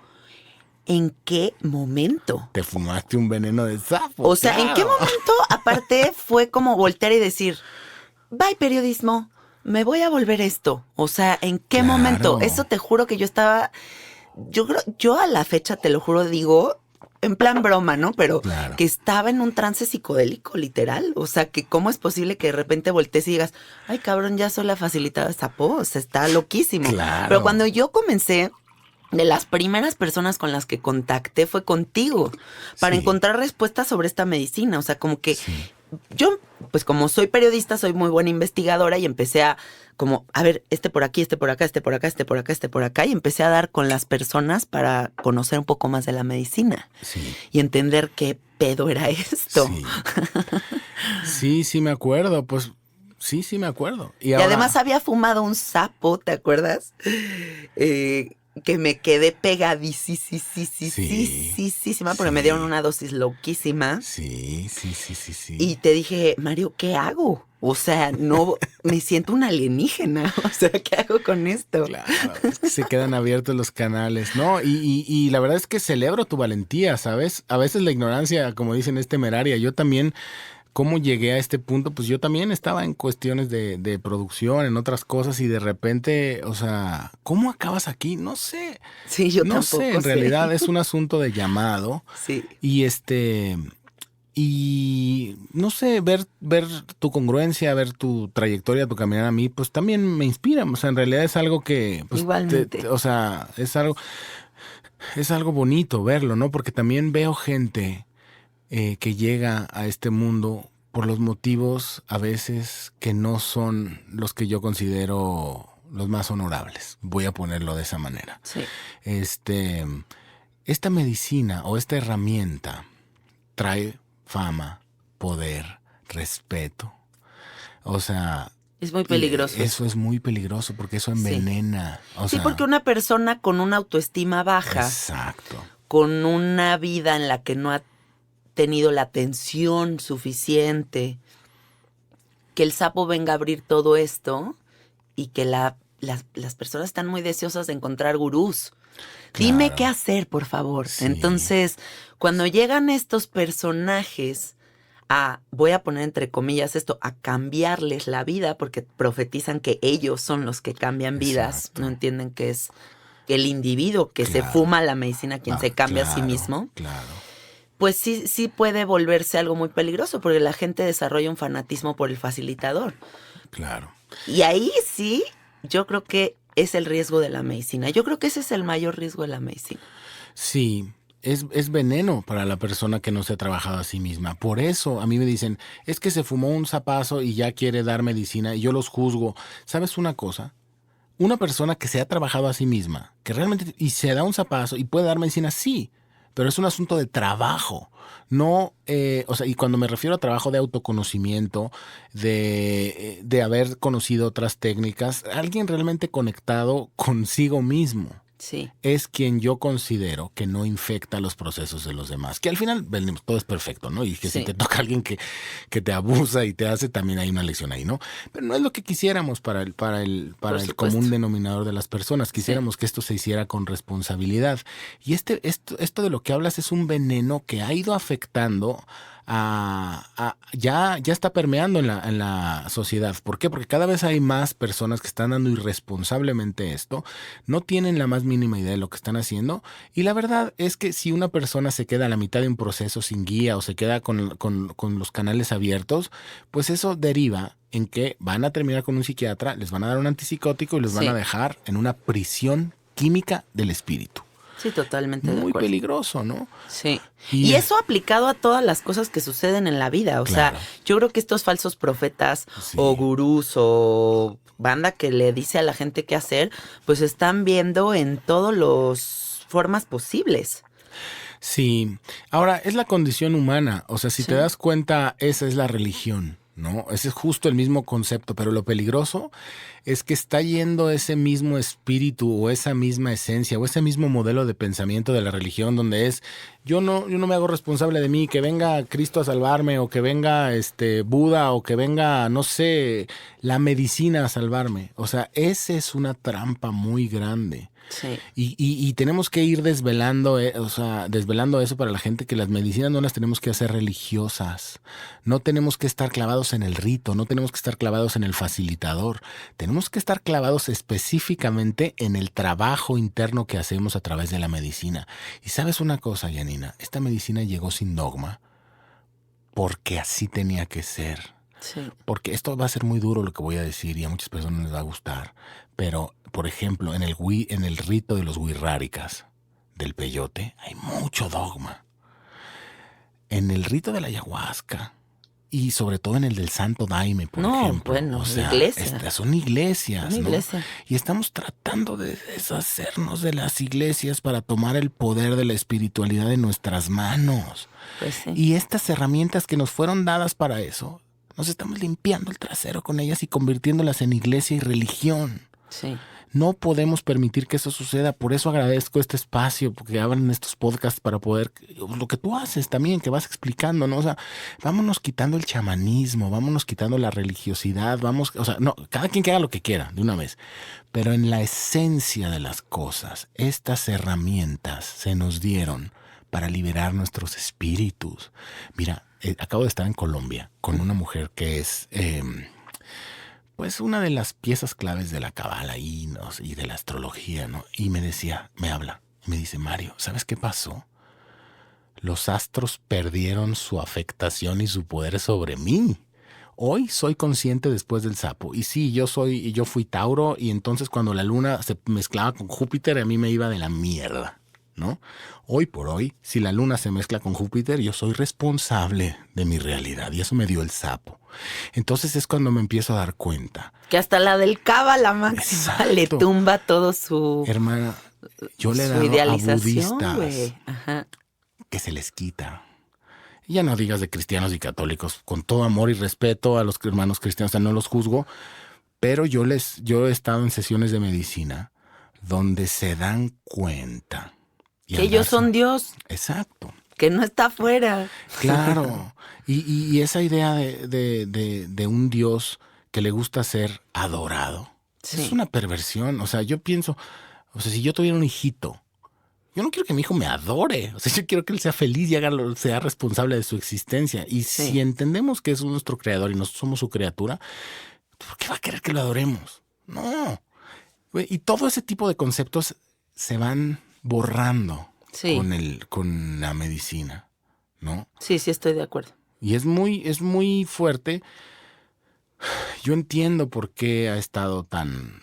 ¿en qué momento? Te fumaste un veneno de sapo. O sea, ¿en qué momento? Aparte fue como voltear y decir, bye periodismo, me voy a volver esto. O sea, ¿en qué momento? Eso te juro que yo estaba, yo a la fecha te lo juro digo, en plan broma, ¿no? Pero que estaba en un trance psicodélico, literal. O sea, que cómo es posible que de repente voltees y digas, ay cabrón, ya soy la facilitada de sapo, o sea, está loquísimo. Pero cuando yo comencé, de las primeras personas con las que contacté fue contigo para encontrar respuestas sobre esta medicina. O sea, como que yo, pues como soy periodista, soy muy buena investigadora y empecé a como, a ver, por aquí, por acá, por acá, por acá, por acá. Y empecé a dar con las personas para conocer un poco más de la medicina y entender qué pedo era esto. Sí, me acuerdo, pues sí me acuerdo. Y además había fumado un sapo, ¿te acuerdas? Que me quedé pegadísima porque me dieron una dosis loquísima. Sí. Y te dije, Mario, ¿qué hago? O sea, no, me siento una alienígena. O sea, ¿qué hago con esto? Claro, es que se quedan abiertos los canales, ¿no? Y la verdad es que celebro tu valentía, ¿sabes? A veces la ignorancia, como dicen, es temeraria. Yo también... ¿Cómo llegué a este punto? Pues yo también estaba en cuestiones de producción, en otras cosas y de repente, o sea, ¿cómo acabas aquí? No sé. Sí, yo no tampoco sé. En realidad es un asunto de llamado. Sí. Y no sé, ver tu congruencia, ver tu trayectoria, tu caminar a mí, pues también me inspira. O sea, en realidad es algo que... Pues, igualmente. o sea, es algo bonito verlo, ¿no? Porque también veo gente... que llega a este mundo por los motivos a veces que no son los que yo considero los más honorables. Voy a ponerlo de esa manera. Sí. Esta medicina o esta herramienta trae fama, poder, respeto. O sea... Es muy peligroso. Eso es muy peligroso porque eso envenena. O sea, porque una persona con una autoestima baja, exacto, con una vida en la que no ha tenido la atención suficiente, que el sapo venga a abrir todo esto y que las personas están muy deseosas de encontrar gurús. Dime qué hacer, por favor. Sí. Entonces, cuando llegan estos personajes voy a poner entre comillas esto, a cambiarles la vida, porque profetizan que ellos son los que cambian vidas, exacto, no entienden que es el individuo que se fuma la medicina quien se cambia a sí mismo. Claro. Pues sí puede volverse algo muy peligroso porque la gente desarrolla un fanatismo por el facilitador. Claro. Y ahí sí, yo creo que es el riesgo de la medicina. Yo creo que ese es el mayor riesgo de la medicina. Sí, es veneno para la persona que no se ha trabajado a sí misma. Por eso a mí me dicen, es que se fumó un zapazo y ya quiere dar medicina y yo los juzgo. ¿Sabes una cosa? Una persona que se ha trabajado a sí misma, que realmente y se da un zapazo y puede dar medicina, sí. Pero es un asunto de trabajo, no, o sea, y cuando me refiero a trabajo de autoconocimiento, de haber conocido otras técnicas, alguien realmente conectado consigo mismo, Sí. es quien yo considero que no infecta los procesos de los demás. Que al final venimos, todo es perfecto, ¿no? Y que si Sí. te toca alguien que te abusa y te hace, también hay una lección ahí, ¿no? Pero no es lo que quisiéramos para el supuesto. común denominador de las personas. Quisiéramos que esto se hiciera con responsabilidad. Y esto de lo que hablas es un veneno que ha ido afectando ya está permeando en la sociedad. ¿Por qué? Porque cada vez hay más personas que están dando irresponsablemente esto, no tienen la más mínima idea de lo que están haciendo, y la verdad es que si una persona se queda a la mitad de un proceso sin guía o se queda con los canales abiertos, pues eso deriva en que van a terminar con un psiquiatra, les van a dar un antipsicótico y les van a dejar en una prisión química del espíritu. Sí, totalmente de acuerdo. Muy peligroso, ¿no? Sí. Y eso aplicado a todas las cosas que suceden en la vida. O sea, yo creo que estos falsos profetas o gurús o banda que le dice a la gente qué hacer, pues están viendo en todas las formas posibles. Sí. Ahora, es la condición humana. O sea, si te das cuenta, esa es la religión, ¿no? Ese es justo el mismo concepto, pero lo peligroso es que está yendo ese mismo espíritu o esa misma esencia o ese mismo modelo de pensamiento de la religión donde es yo no me hago responsable de mí, que venga Cristo a salvarme o que venga Buda o que venga, no sé, la medicina a salvarme. O sea, esa es una trampa muy grande. Sí. Y tenemos que ir desvelando eso para la gente, que las medicinas no las tenemos que hacer religiosas. No tenemos que estar clavados en el rito, no tenemos que estar clavados en el facilitador. Tenemos que estar clavados específicamente en el trabajo interno que hacemos a través de la medicina. Y sabes una cosa, Janina, esta medicina llegó sin dogma porque así tenía que ser. Sí. Porque esto va a ser muy duro lo que voy a decir y a muchas personas les va a gustar. Pero, por ejemplo, en el rito de los wixárikas del peyote hay mucho dogma. En el rito de la ayahuasca y sobre todo en el del Santo Daime, por ejemplo. Bueno, o sea, iglesia. Son iglesias, Una ¿no? iglesia. Y estamos tratando de deshacernos de las iglesias para tomar el poder de la espiritualidad en nuestras manos. Pues sí. Y estas herramientas que nos fueron dadas para eso, nos estamos limpiando el trasero con ellas y convirtiéndolas en iglesia y religión. Sí. No podemos permitir que eso suceda. Por eso agradezco este espacio, porque hablan estos podcasts para poder, lo que tú haces también, que vas explicando, ¿no? O sea, vámonos quitando el chamanismo, vámonos quitando la religiosidad, cada quien que haga lo que quiera, de una vez. Pero en la esencia de las cosas, estas herramientas se nos dieron para liberar nuestros espíritus. Mira, acabo de estar en Colombia con una mujer que es pues una de las piezas claves de la cábala y de la astrología, ¿no? Y me habla, y me dice, Mario, ¿sabes qué pasó? Los astros perdieron su afectación y su poder sobre mí. Hoy soy consciente después del sapo. Y sí, yo fui Tauro, y entonces cuando la luna se mezclaba con Júpiter, a mí me iba de la mierda, ¿no? Hoy por hoy, si la luna se mezcla con Júpiter, yo soy responsable de mi realidad, y eso me dio el sapo. Entonces es cuando me empiezo a dar cuenta. Que hasta la del cábala máxima le tumba todo su... Hermana, yo le he dado a budistas que se les quita. Y ya no digas de cristianos y católicos, con todo amor y respeto a los hermanos cristianos, o sea, no los juzgo, pero yo he estado en sesiones de medicina donde se dan cuenta. Que ellos son Dios. Exacto. Que no está afuera. Claro. Y esa idea de un Dios que le gusta ser adorado, es una perversión. O sea, yo pienso, si yo tuviera un hijito, yo no quiero que mi hijo me adore. O sea, yo quiero que él sea feliz y sea responsable de su existencia. Y si entendemos que es nuestro creador y nosotros somos su criatura, ¿por qué va a querer que lo adoremos? No. Y todo ese tipo de conceptos se van borrando con la medicina, ¿no? Sí, estoy de acuerdo. Y es muy fuerte. Yo entiendo por qué ha estado tan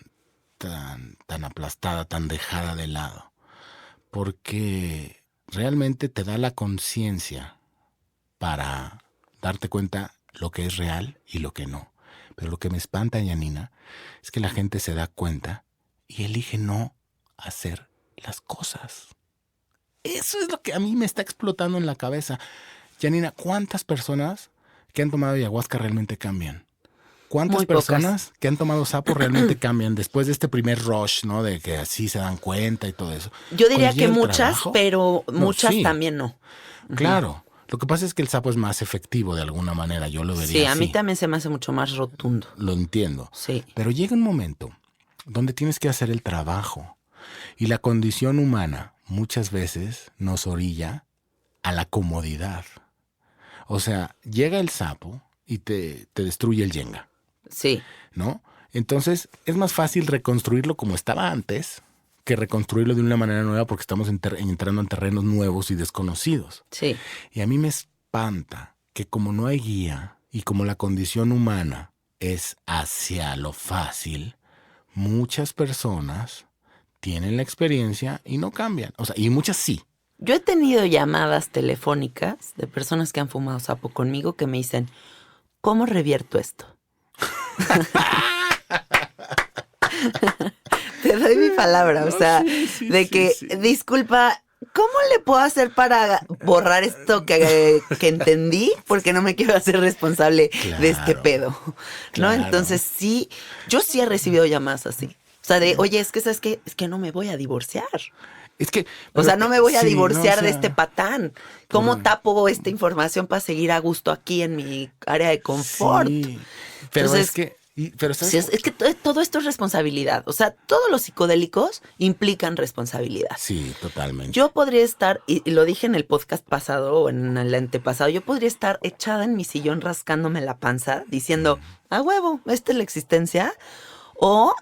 aplastada, tan dejada de lado. Porque realmente te da la conciencia para darte cuenta lo que es real y lo que no. Pero lo que me espanta, Janina, es que la gente se da cuenta y elige no hacer las cosas. Eso es lo que a mí me está explotando en la cabeza. Janina, ¿cuántas personas que han tomado ayahuasca realmente cambian? ¿Cuántas Muy pocas. personas que han tomado sapo realmente cambian después de este primer rush, ¿no? De que así se dan cuenta y todo eso. Yo diría Cuando que llega el muchas, trabajo, pero no, muchas sí, también no. claro. Lo que pasa es que el sapo es más efectivo de alguna manera, yo lo vería Sí, a mí así. también se me hace mucho más rotundo. Lo entiendo. Sí. Pero llega un momento donde tienes que hacer el trabajo y la condición humana muchas veces nos orilla a la comodidad. O sea, llega el sapo y te destruye el Jenga, Sí. ¿no? Entonces es más fácil reconstruirlo como estaba antes que reconstruirlo de una manera nueva porque estamos entrando en terrenos nuevos y desconocidos. Sí. Y a mí me espanta que como no hay guía y como la condición humana es hacia lo fácil, muchas personas tienen la experiencia y no cambian. O sea, y muchas sí. Yo he tenido llamadas telefónicas de personas que han fumado sapo conmigo que me dicen, ¿cómo revierto esto? Te doy mi palabra, o sea, de que, disculpa, ¿cómo le puedo hacer para borrar esto que entendí? Porque no me quiero hacer responsable de este pedo, ¿no? Claro. Entonces sí, yo sí he recibido llamadas así. O sea, de, oye, es que, ¿sabes qué? Es que no me voy a divorciar. Es que, O sea, no me voy a sí, divorciar no, o de sea, este patán. ¿Cómo tapo esta información para seguir a gusto aquí en mi área de confort? Sí, pero Entonces, es que, pero ¿sabes? sí, es que todo esto es responsabilidad. O sea, todos los psicodélicos implican responsabilidad. Sí, totalmente. Yo podría estar, y lo dije en el podcast pasado o en el antepasado, yo podría estar echada en mi sillón rascándome la panza diciendo, a huevo, esta es la existencia. O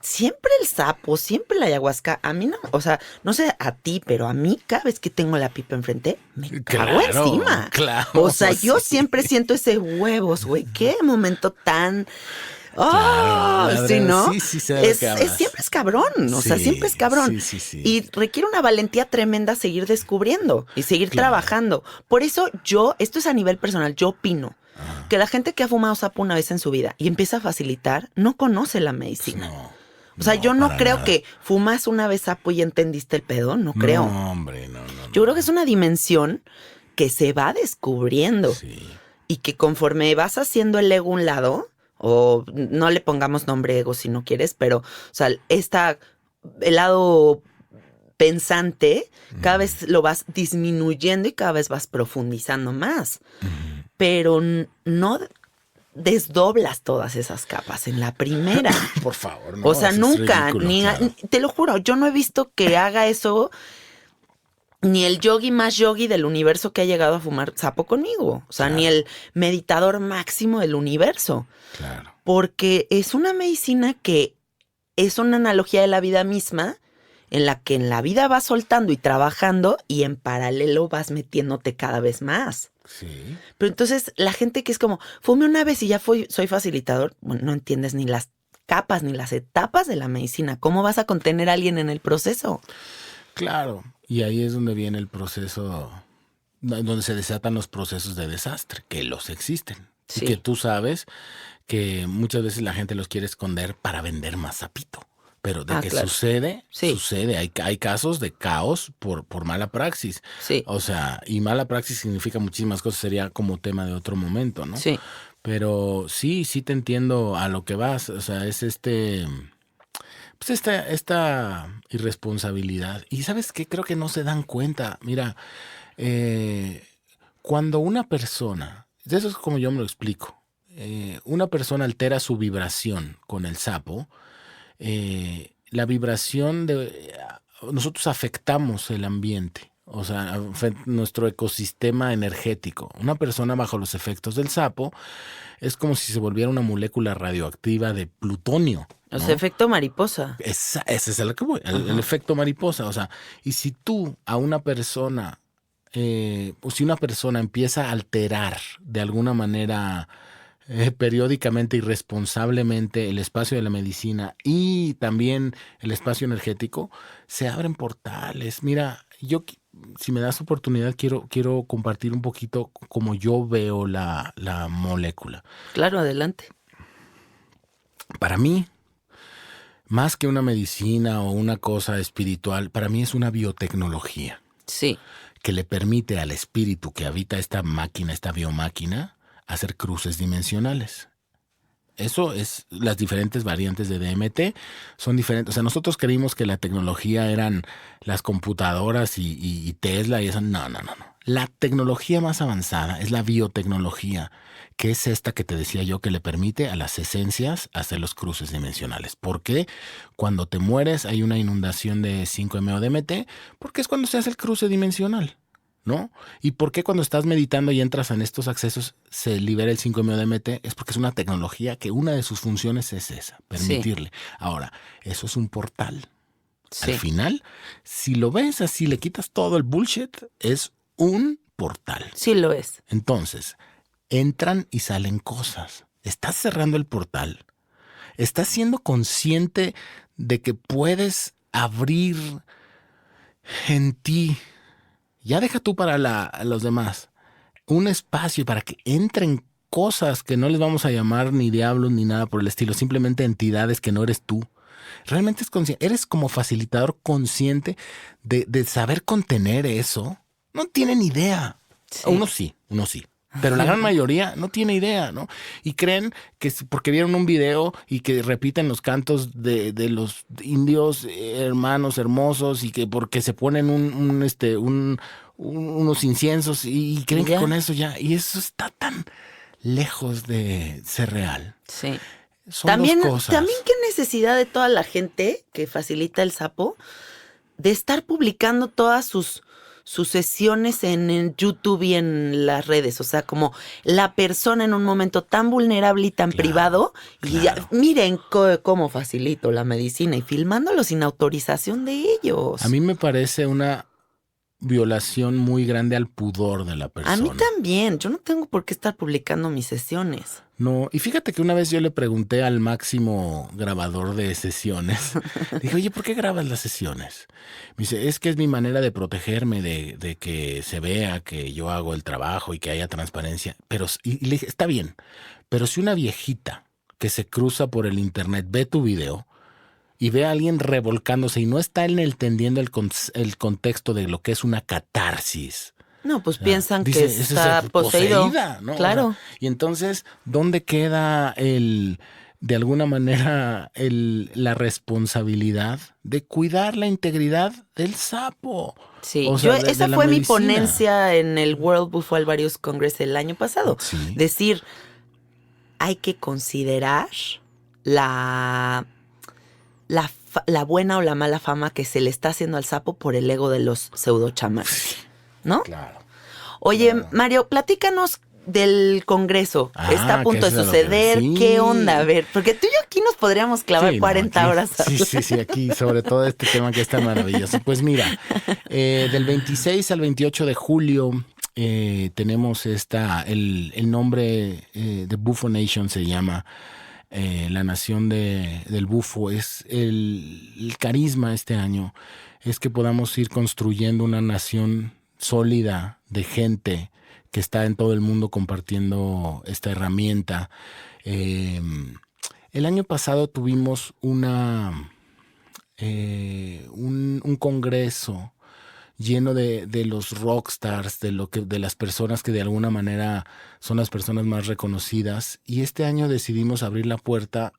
siempre el sapo, siempre la ayahuasca, a mí no, o sea, no sé a ti, pero a mí cada vez que tengo la pipa enfrente, me cago Claro, encima. claro, O sea, yo sí. siempre siento ese huevos, güey, qué momento tan... Claro, la sí, verdad, ¿no? sí sé de lo que hablas. Siempre es cabrón, o sea, Sí, siempre es cabrón. sí. Y requiere una valentía tremenda seguir descubriendo y seguir Claro. trabajando. Por eso esto es a nivel personal, yo opino que la gente que ha fumado sapo una vez en su vida y empieza a facilitar, no conoce la medicina. No. O sea, yo no para creo nada. que fumas una vez sapo y entendiste el pedo, no creo. No, hombre, no. Yo creo que es una dimensión que se va descubriendo Sí. y que conforme vas haciendo el ego a un lado, o no le pongamos nombre ego si no quieres, pero, o sea, el lado pensante, cada vez lo vas disminuyendo y cada vez vas profundizando más. Pero no desdoblas todas esas capas en la primera. Por favor, no. O sea, eso es nunca, ridículo, ni claro. te lo juro, yo no he visto que haga eso ni el yogi más yogi del universo que ha llegado a fumar sapo conmigo. O sea, Claro. ni el meditador máximo del universo. Claro. Porque es una medicina que es una analogía de la vida misma, en la que en la vida vas soltando y trabajando y en paralelo vas metiéndote cada vez más. Sí. Pero entonces la gente que es como, fume una vez y ya soy facilitador, bueno, no entiendes ni las capas ni las etapas de la medicina. ¿Cómo vas a contener a alguien en el proceso? Claro. Y ahí es donde viene el proceso, donde se desatan los procesos de desastre, que los existen. Sí. Y que tú sabes que muchas veces la gente los quiere esconder para vender más sapito. Pero de que claro. sucede, Sí. sucede. Hay casos de caos por mala praxis. Sí. O sea, y mala praxis significa muchísimas cosas, sería como tema de otro momento, ¿no? Sí. Pero sí te entiendo a lo que vas. O sea, es pues esta irresponsabilidad. Y ¿sabes qué? Creo que no se dan cuenta. Mira, cuando una persona, eso es como yo me lo explico, una persona altera su vibración con el sapo, la vibración nosotros afectamos el ambiente, o sea, nuestro ecosistema energético. Una persona bajo los efectos del sapo es como si se volviera una molécula radioactiva de plutonio. O ¿no? sea, efecto mariposa. Ese es el que voy, el efecto mariposa. O sea, y si tú a una persona, o si una persona empieza a alterar de alguna manera periódicamente, irresponsablemente el espacio de la medicina y también el espacio energético, se abren portales. Mira, yo, si me das oportunidad, quiero compartir un poquito cómo yo veo la molécula. Claro, adelante. Para mí, más que una medicina o una cosa espiritual, para mí es una biotecnología. Sí. Que le permite al espíritu que habita esta máquina, esta biomáquina, hacer cruces dimensionales. Eso es las diferentes variantes de DMT. Son diferentes. O sea, nosotros creímos que la tecnología eran las computadoras y Tesla y eso. No. La tecnología más avanzada es la biotecnología, que es esta que te decía yo que le permite a las esencias hacer los cruces dimensionales. ¿Por qué? Cuando te mueres hay una inundación de 5-MeO-DMT, porque es cuando se hace el cruce dimensional, ¿no? ¿Y por qué cuando estás meditando y entras en estos accesos se libera el 5-MeO-DMT? Es porque es una tecnología que una de sus funciones es esa, permitirle. Sí. Ahora, eso es un portal. Sí. Al final, si lo ves así, le quitas todo el bullshit, es un portal. Sí lo es. Entonces, entran y salen cosas. Estás cerrando el portal. Estás siendo consciente de que puedes abrir en ti, ya deja tú para los demás, un espacio para que entren cosas que no les vamos a llamar ni diablos ni nada por el estilo, simplemente entidades que no eres tú. Realmente es consciente, eres como facilitador consciente de saber contener eso. No tienen idea. Sí. Uno sí. Pero la gran mayoría no tiene idea, ¿no? Y creen que porque vieron un video y que repiten los cantos de los indios hermanos hermosos y que porque se ponen unos inciensos y creen que con eso ya... Y eso está tan lejos de ser real. Sí. Son también, dos cosas. También qué necesidad de toda la gente que facilita el sapo de estar publicando todas sus sesiones en YouTube y en las redes. O sea, como la persona en un momento tan vulnerable y tan privado. Y ya, miren cómo facilito la medicina y filmándolo sin autorización de ellos. A mí me parece una violación muy grande al pudor de la persona. A mí también. Yo no tengo por qué estar publicando mis sesiones. No, y fíjate que una vez yo le pregunté al máximo grabador de sesiones, dije, oye, ¿por qué grabas las sesiones? Me dice, es que es mi manera de protegerme de que se vea que yo hago el trabajo y que haya transparencia. Y le dije, está bien, pero si una viejita que se cruza por el internet ve tu video y ve a alguien revolcándose y no está entendiendo el contexto de lo que es una catarsis. No, pues piensan que está poseído, ¿no? Claro. O sea, y entonces, ¿dónde queda de alguna manera, la responsabilidad de cuidar la integridad del sapo? Sí, o sea, esa fue mi ponencia en el World Buffalo Various Congress el año pasado. Sí. Decir, hay que considerar la buena o la mala fama que se le está haciendo al sapo por el ego de los pseudochamanes. ¿No? Claro. Oye, claro. Mario, platícanos del Congreso. Está a punto de suceder. Sí. ¿Qué onda? A ver, porque tú y yo aquí nos podríamos clavar 40 horas. Sí, aquí, sobre todo este tema que es tan maravilloso. Pues mira, del 26 al 28 de julio tenemos el nombre de Bufo Nation se llama. La nación del bufo. Es el carisma este año. Es que podamos ir construyendo una nación sólida de gente que está en todo el mundo compartiendo esta herramienta. El año pasado tuvimos un congreso lleno de los rockstars, de las personas que de alguna manera son las personas más reconocidas. Y este año decidimos abrir la puerta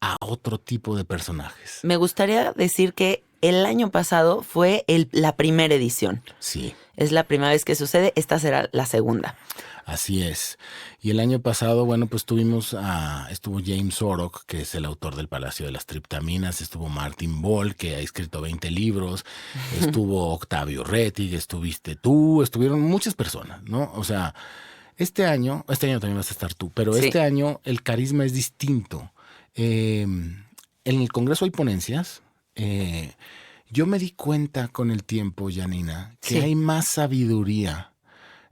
a otro tipo de personajes. Me gustaría decir que el año pasado fue la primera edición. Sí. Es la primera vez que sucede, esta será la segunda. Así es. Y el año pasado, bueno, pues estuvo James Orok, que es el autor del Palacio de las Triptaminas, estuvo Martin Ball, que ha escrito 20 libros, estuvo Octavio Rettig, estuviste tú, estuvieron muchas personas, ¿no? O sea, este año también vas a estar tú, pero sí. Este año el carisma es distinto. En el Congreso hay ponencias. Yo me di cuenta con el tiempo, Janina, que hay más sabiduría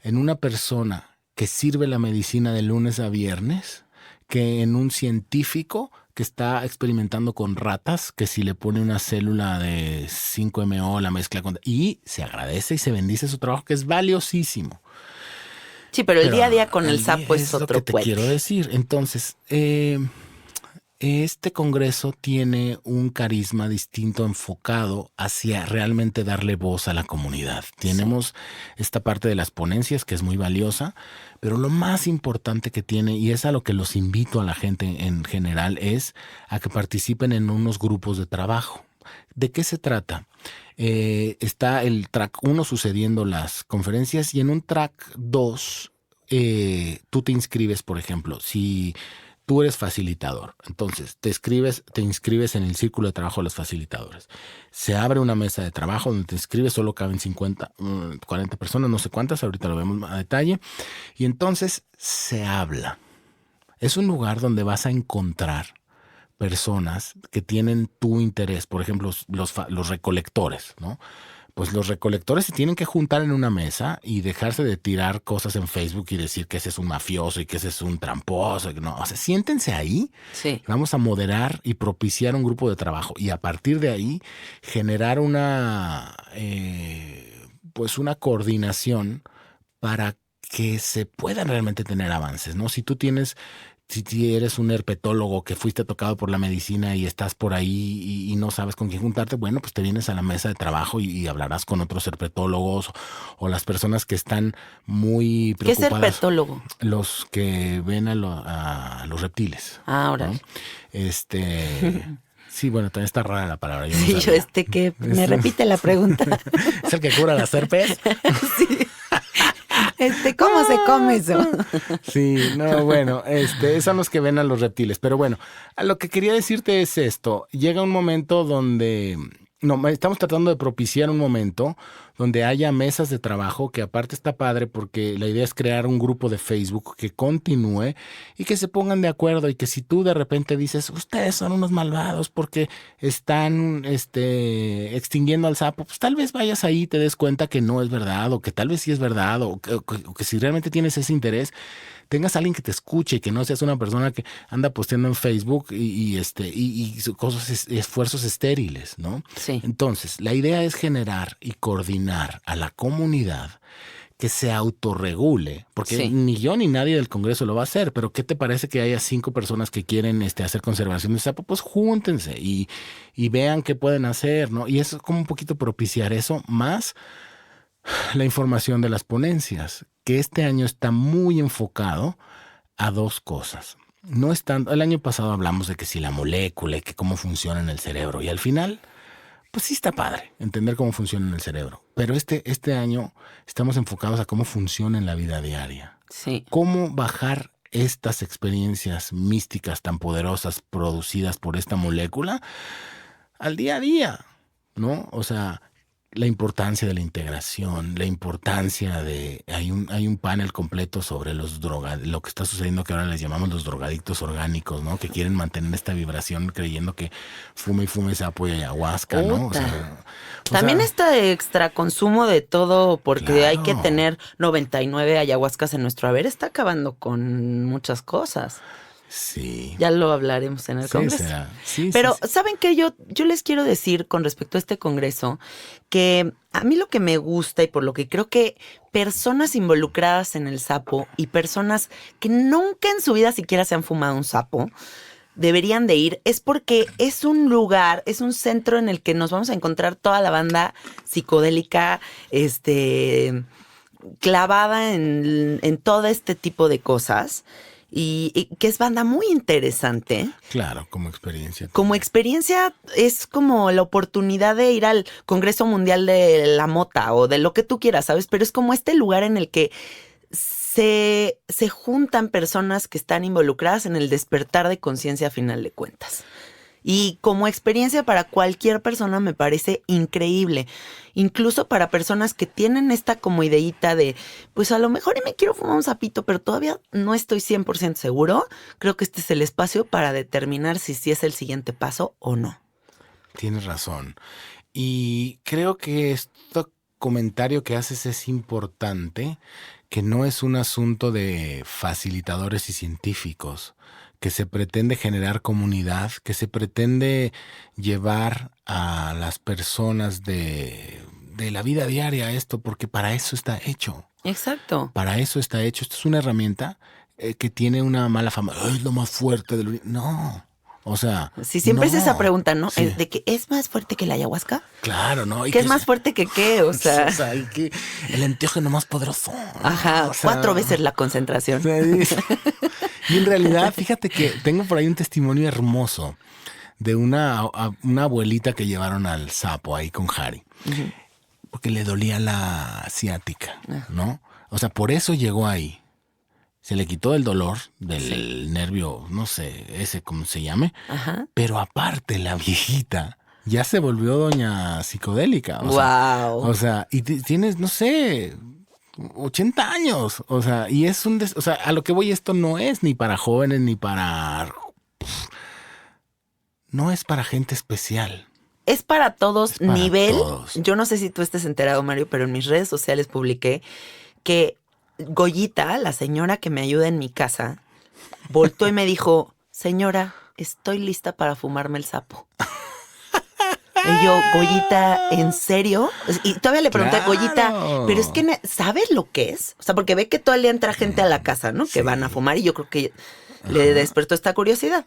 en una persona que sirve la medicina de lunes a viernes que en un científico que está experimentando con ratas, que si le pone una célula de 5-MeO, la mezcla con... Y se agradece y se bendice su trabajo, que es valiosísimo. Sí, pero el día a día con el sapo es otro lo que te quiero decir. Entonces, este congreso tiene un carisma distinto enfocado hacia realmente darle voz a la comunidad. Tenemos esta parte de las ponencias que es muy valiosa, pero lo más importante que tiene, y es a lo que los invito a la gente en general, es a que participen en unos grupos de trabajo. ¿De qué se trata? Está el track 1 sucediendo las conferencias y en un track 2 tú te inscribes, por ejemplo, si tú eres facilitador, entonces te inscribes en el círculo de trabajo de los facilitadores. Se abre una mesa de trabajo donde te inscribes, solo caben 50, 40 personas, no sé cuántas, ahorita lo vemos a detalle, y entonces se habla. Es un lugar donde vas a encontrar personas que tienen tu interés, por ejemplo, los recolectores, ¿no? Pues los recolectores se tienen que juntar en una mesa y dejarse de tirar cosas en Facebook y decir que ese es un mafioso y que ese es un tramposo. No, o sea, siéntense ahí. Sí. Vamos a moderar y propiciar un grupo de trabajo y a partir de ahí generar pues una coordinación para que se puedan realmente tener avances, ¿no? Si eres un herpetólogo que fuiste tocado por la medicina y estás por ahí y no sabes con quién juntarte, bueno, pues te vienes a la mesa de trabajo y hablarás con otros herpetólogos o las personas que están muy preocupadas. ¿Qué es herpetólogo? Los que ven a los reptiles. Ahora. ¿No? Sí, bueno, también está rara la palabra. Yo no Sí, sabía. que me repite la pregunta. ¿Es el que cura las herpes? Sí. ¿Cómo se come eso? Sí, no, bueno, son los que ven a los reptiles. Pero bueno, a lo que quería decirte es esto. Llega un momento donde... No, estamos tratando de propiciar un momento donde haya mesas de trabajo, que aparte está padre porque la idea es crear un grupo de Facebook que continúe y que se pongan de acuerdo y que si tú de repente dices, ustedes son unos malvados porque están extinguiendo al sapo, pues tal vez vayas ahí y te des cuenta que no es verdad o que tal vez sí es verdad o que si realmente tienes ese interés, tengas a alguien que te escuche y que no seas una persona que anda posteando en Facebook y cosas, esfuerzos estériles, ¿no? Sí. Entonces, la idea es generar y coordinar a la comunidad que se autorregule, porque ni yo ni nadie del Congreso lo va a hacer, pero ¿qué te parece que haya 5 personas que quieren hacer conservación de sapo? Pues júntense y vean qué pueden hacer, ¿no? Y eso es como un poquito propiciar eso, más la información de las ponencias, que este año está muy enfocado a 2 cosas. No es tanto, el año pasado hablamos de que si la molécula y que cómo funciona en el cerebro, y al final, pues sí está padre entender cómo funciona en el cerebro. Pero este año estamos enfocados a cómo funciona en la vida diaria. Sí. Cómo bajar estas experiencias místicas tan poderosas producidas por esta molécula al día a día, ¿no? O sea, la importancia de la integración, la importancia de... Hay un panel completo sobre lo que está sucediendo, que ahora les llamamos los drogadictos orgánicos, ¿no? Que quieren mantener esta vibración creyendo que fume sapo y ayahuasca, ¿no? También este extra consumo de todo, porque claro, hay que tener 99 ayahuascas en nuestro haber, está acabando con muchas cosas. Sí. Ya lo hablaremos en el Congreso. Sí, pero, sí. ¿saben qué? Yo les quiero decir con respecto a este Congreso que a mí lo que me gusta y por lo que creo que personas involucradas en el sapo y personas que nunca en su vida siquiera se han fumado un sapo deberían de ir es porque es un lugar, es un centro en el que nos vamos a encontrar toda la banda psicodélica, clavada en todo este tipo de cosas. Y que es banda muy interesante. Claro, como experiencia. Como experiencia es como la oportunidad de ir al Congreso Mundial de la Mota o de lo que tú quieras, ¿sabes? Pero es como este lugar en el que se juntan personas que están involucradas en el despertar de conciencia a final de cuentas. Y como experiencia para cualquier persona me parece increíble. Incluso para personas que tienen esta como ideíta de, pues a lo mejor me quiero fumar un sapito, pero todavía no estoy 100% seguro. Creo que este es el espacio para determinar si sí es el siguiente paso o no. Tienes razón. Y creo que este comentario que haces es importante, que no es un asunto de facilitadores y científicos, que se pretende generar comunidad, que se pretende llevar a las personas de la vida diaria a esto, porque para eso está hecho. Exacto. Para eso está hecho. Esto es una herramienta que tiene una mala fama. Es lo más fuerte del... No, O sea, Sí, siempre es esa pregunta, ¿no? Sí. De que ¿es más fuerte que la ayahuasca? Claro, ¿no? ¿Qué es más fuerte que qué? O sea, y que el enteógeno más poderoso. ajá, O sea, 4 veces la concentración. Y en realidad, fíjate que tengo por ahí un testimonio hermoso de una abuelita que llevaron al sapo ahí con Harry. Porque le dolía la ciática, ¿no? O sea, por eso llegó ahí. Se le quitó el dolor del nervio, no sé, ese como se llame. Ajá. Pero aparte, la viejita ya se volvió doña psicodélica. Wow. O sea, y tienes, no sé, 80 años. O sea, y es o sea, a lo que voy, esto no es ni para jóvenes ni para... No es para gente especial. Es para todos, Es para nivel. todos. Yo no sé si tú estés enterado, Mario, pero en mis redes sociales publiqué que Goyita, la señora que me ayuda en mi casa, voltó y me dijo, señora, estoy lista para fumarme el sapo. Y yo, Goyita, ¿en serio? Y todavía le pregunté, Claro. Goyita, pero es que, ¿sabes lo que es? O sea, porque ve que todo el día entra gente a la casa, ¿no? Que van a fumar y yo creo que le despertó esta curiosidad.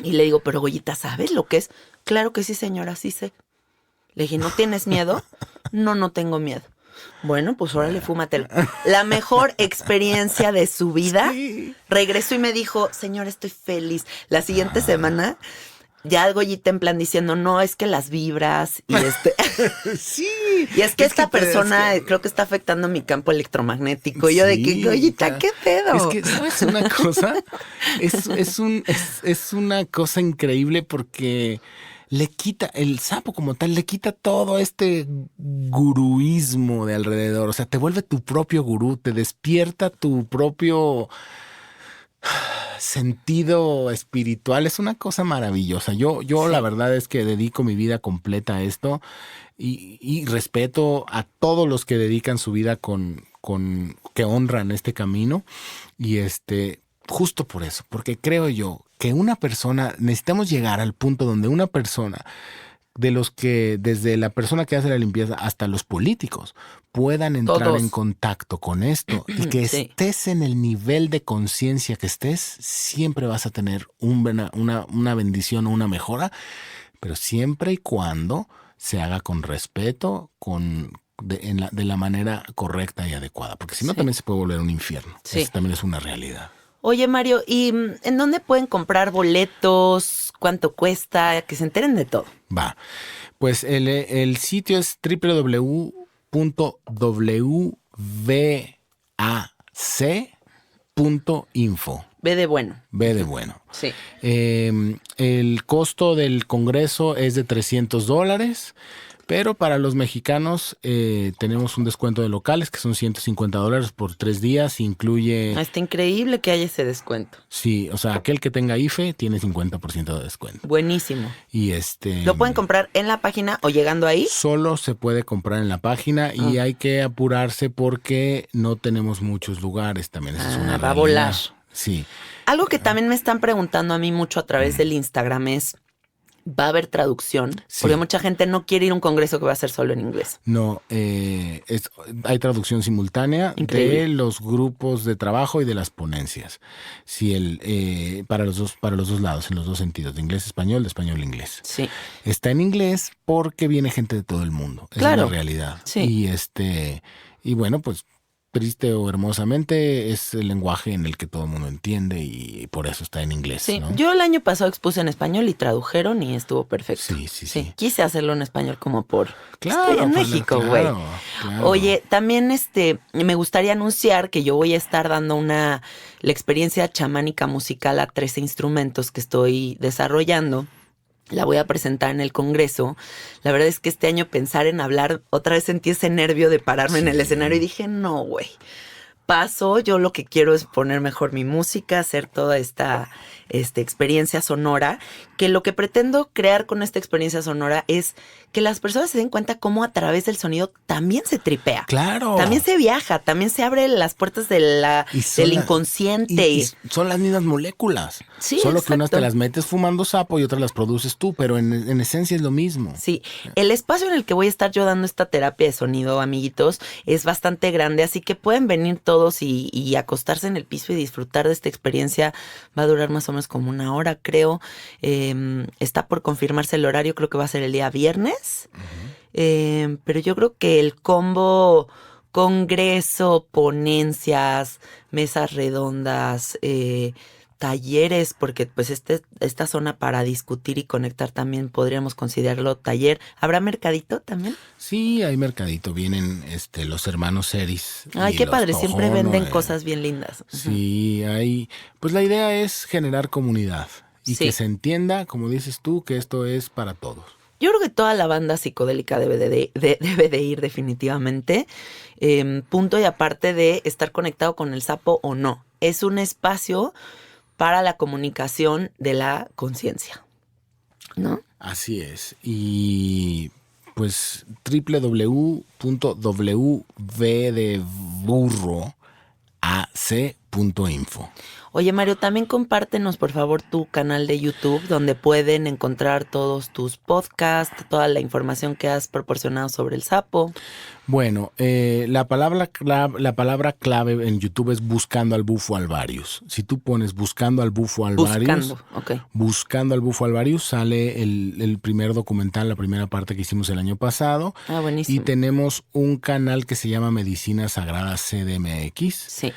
Y le digo, pero Goyita, ¿sabes lo que es? Claro que sí, señora, sí sé. Le dije, ¿no tienes miedo? No tengo miedo. Bueno, pues órale, fúmatelo. La mejor experiencia de su vida. Sí. Regresó y me dijo, señora, estoy feliz. La siguiente semana, ya Goyita en plan diciendo, no, es que las vibras y Sí. y es que esta persona creo que está afectando mi campo electromagnético. Y yo de que, Goyita, ¿qué pedo? Es que, ¿sabes una cosa? Es una cosa increíble porque le quita, el sapo como tal, le quita todo este guruismo de alrededor. O sea, te vuelve tu propio gurú, te despierta tu propio sentido espiritual. Es una cosa maravillosa. Yo la verdad es que dedico mi vida completa a esto y respeto a todos los que dedican su vida que honran este camino. Y justo por eso, porque creo yo que una persona, necesitamos llegar al punto donde una persona, de los que, desde la persona que hace la limpieza hasta los políticos, puedan entrar Todos. en contacto con esto y que Sí. estés en el nivel de conciencia que estés, siempre vas a tener una bendición o una mejora, pero siempre y cuando se haga con respeto, de la manera correcta y adecuada, porque si no Sí. también se puede volver un infierno. Sí. Eso también es una realidad. Oye, Mario, ¿y en dónde pueden comprar boletos? ¿Cuánto cuesta? Que se enteren de todo. Va, pues el sitio es www.wac.info. Ve de bueno. B de bueno. Sí. El costo del congreso es de $300, pero para los mexicanos tenemos un descuento de locales que son $150 por 3 días. Incluye, Está increíble que haya ese descuento. sí, o sea, aquel que tenga IFE tiene 50% de descuento. Buenísimo. Y ¿Lo pueden comprar en la página o llegando ahí? solo se puede comprar en la página y hay que apurarse porque no tenemos muchos lugares. También esa es una va a realidad. volar. Sí. Algo que también me están preguntando a mí mucho a través del Instagram es, ¿va a haber traducción? Sí. Porque mucha gente no quiere ir a un congreso que va a ser solo en inglés. No, hay traducción simultánea Increíble. de los grupos de trabajo y de las ponencias. Sí, para los dos lados, en los dos sentidos, de inglés a español, de español a inglés. Sí. Está en inglés porque viene gente de todo el mundo. Claro. Es la realidad. Sí. Y bueno, pues triste o hermosamente es el lenguaje en el que todo el mundo entiende y por eso está en inglés. Sí, ¿no? yo el año pasado expuse en español y tradujeron y estuvo perfecto. Sí. Quise hacerlo en español como por... Claro, estoy en pues, México, güey. claro. Oye, también me gustaría anunciar que yo voy a estar dando la experiencia chamánica musical a 13 instrumentos que estoy desarrollando. La voy a presentar en el congreso. La verdad es que este año pensar en hablar, otra vez sentí ese nervio de pararme en el escenario y dije, no, güey. Paso, yo lo que quiero es poner mejor mi música, hacer toda esta experiencia sonora, que lo que pretendo crear con esta experiencia sonora es que las personas se den cuenta cómo a través del sonido también se tripea. Claro. También se viaja, también se abren las puertas del inconsciente. Y son las mismas moléculas. Sí, Solo que unas exacto. te las metes fumando sapo y otras las produces tú, pero en esencia es lo mismo. Sí, el espacio en el que voy a estar yo dando esta terapia de sonido, amiguitos, es bastante grande, así que pueden venir todos todos y acostarse en el piso y disfrutar de esta experiencia. Va a durar más o menos como 1 hora, creo. Está por confirmarse el horario, creo que va a ser el día viernes. Pero yo creo que el combo congreso, ponencias, mesas redondas, talleres, porque pues esta zona para discutir y conectar también podríamos considerarlo taller. ¿Habrá mercadito también? Sí, hay mercadito. Vienen los hermanos Ceris. Ay, qué padre, siempre venden cosas bien lindas. Sí, hay. Pues la idea es generar comunidad y que se entienda, como dices tú, que esto es para todos. Yo creo que toda la banda psicodélica debe de ir definitivamente. Punto y aparte de estar conectado con el sapo o no. Es un espacio para la comunicación de la conciencia, ¿no? Así es. Y pues www.wvdeburroac.info. Oye, Mario, también compártenos, por favor, tu canal de YouTube, donde pueden encontrar todos tus podcasts, toda la información que has proporcionado sobre el sapo. Bueno, la palabra clave en YouTube es Buscando al Bufo Alvarius. Si tú pones Buscando al Bufo Alvarius, Buscando al Bufo Alvarius, sale el primer documental, la primera parte que hicimos el año pasado. Ah, buenísimo. Y tenemos un canal que se llama Medicina Sagrada CDMX. Sí.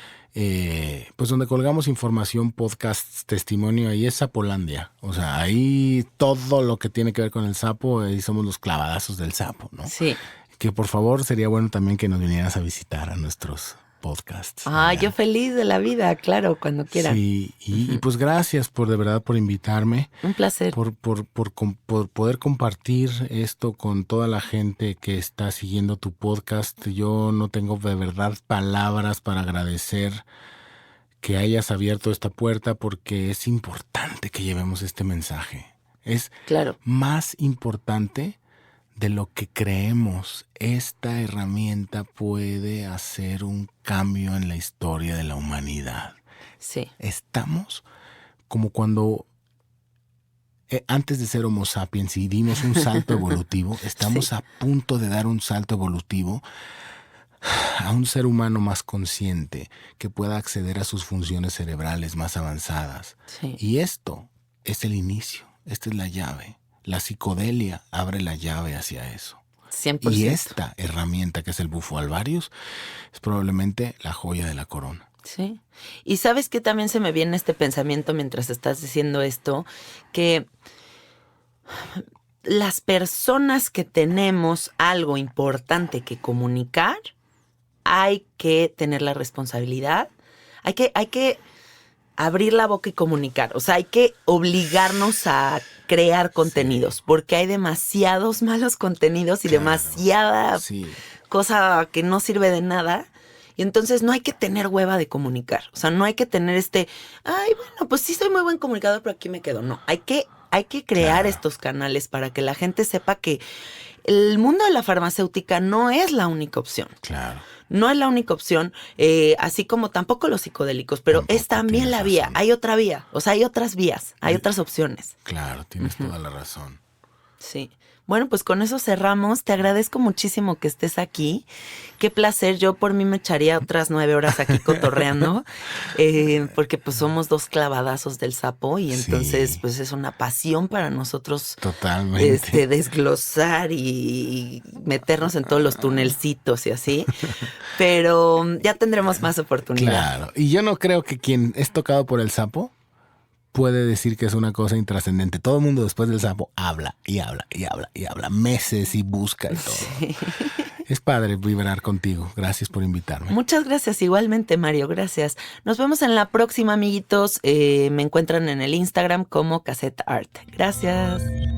Pues donde colgamos información, podcasts, testimonio, ahí es Sapolandia. O sea, ahí todo lo que tiene que ver con el sapo, ahí somos los clavadazos del sapo, ¿no? Sí. Que por favor sería bueno también que nos vinieras a visitar a nuestros podcasts. Ah, yo feliz de la vida, claro, cuando quieran. Sí, y pues gracias de verdad por invitarme. Un placer. Por poder compartir esto con toda la gente que está siguiendo tu podcast. Yo no tengo de verdad palabras para agradecer que hayas abierto esta puerta, porque es importante que llevemos este mensaje. Es más importante de lo que creemos. Esta herramienta puede hacer un cambio en la historia de la humanidad. Sí. Estamos como cuando antes de ser Homo sapiens y dimos un salto evolutivo, estamos a punto de dar un salto evolutivo a un ser humano más consciente que pueda acceder a sus funciones cerebrales más avanzadas. Sí. Y esto es el inicio, esta es la llave. La psicodelia abre la llave hacia eso. 100%. Y esta herramienta que es el Bufo Alvarius es probablemente la joya de la corona. Sí. Y sabes que también se me viene este pensamiento mientras estás diciendo esto, que las personas que tenemos algo importante que comunicar, hay que tener la responsabilidad, hay que abrir la boca y comunicar. O sea, hay que obligarnos a crear contenidos, porque hay demasiados malos contenidos y demasiada cosa que no sirve de nada. Y entonces no hay que tener hueva de comunicar. O sea, no hay que tener bueno, pues sí soy muy buen comunicador, pero aquí me quedo. No, hay que crear estos canales para que la gente sepa que el mundo de la farmacéutica no es la única opción. Claro. No es la única opción, así como tampoco los psicodélicos, pero es también la vía. Hay otra vía, o sea, hay otras vías, hay otras opciones. Claro, tienes toda la razón. Sí. Bueno, pues con eso cerramos. Te agradezco muchísimo que estés aquí. Qué placer. Yo por mí me echaría otras 9 horas aquí cotorreando, porque pues somos 2 clavadazos del sapo y entonces pues es una pasión para nosotros. Totalmente. Desglosar y meternos en todos los tunelcitos y así. Pero ya tendremos más oportunidad. Claro. Y yo no creo que quien es tocado por el sapo puede decir que es una cosa intrascendente. Todo el mundo después del sapo habla y habla y habla y habla meses y busca y todo. Sí. Es padre vibrar contigo. Gracias por invitarme. Muchas gracias igualmente, Mario. Gracias. Nos vemos en la próxima, amiguitos. Me encuentran en el Instagram como Cassette Art. Gracias.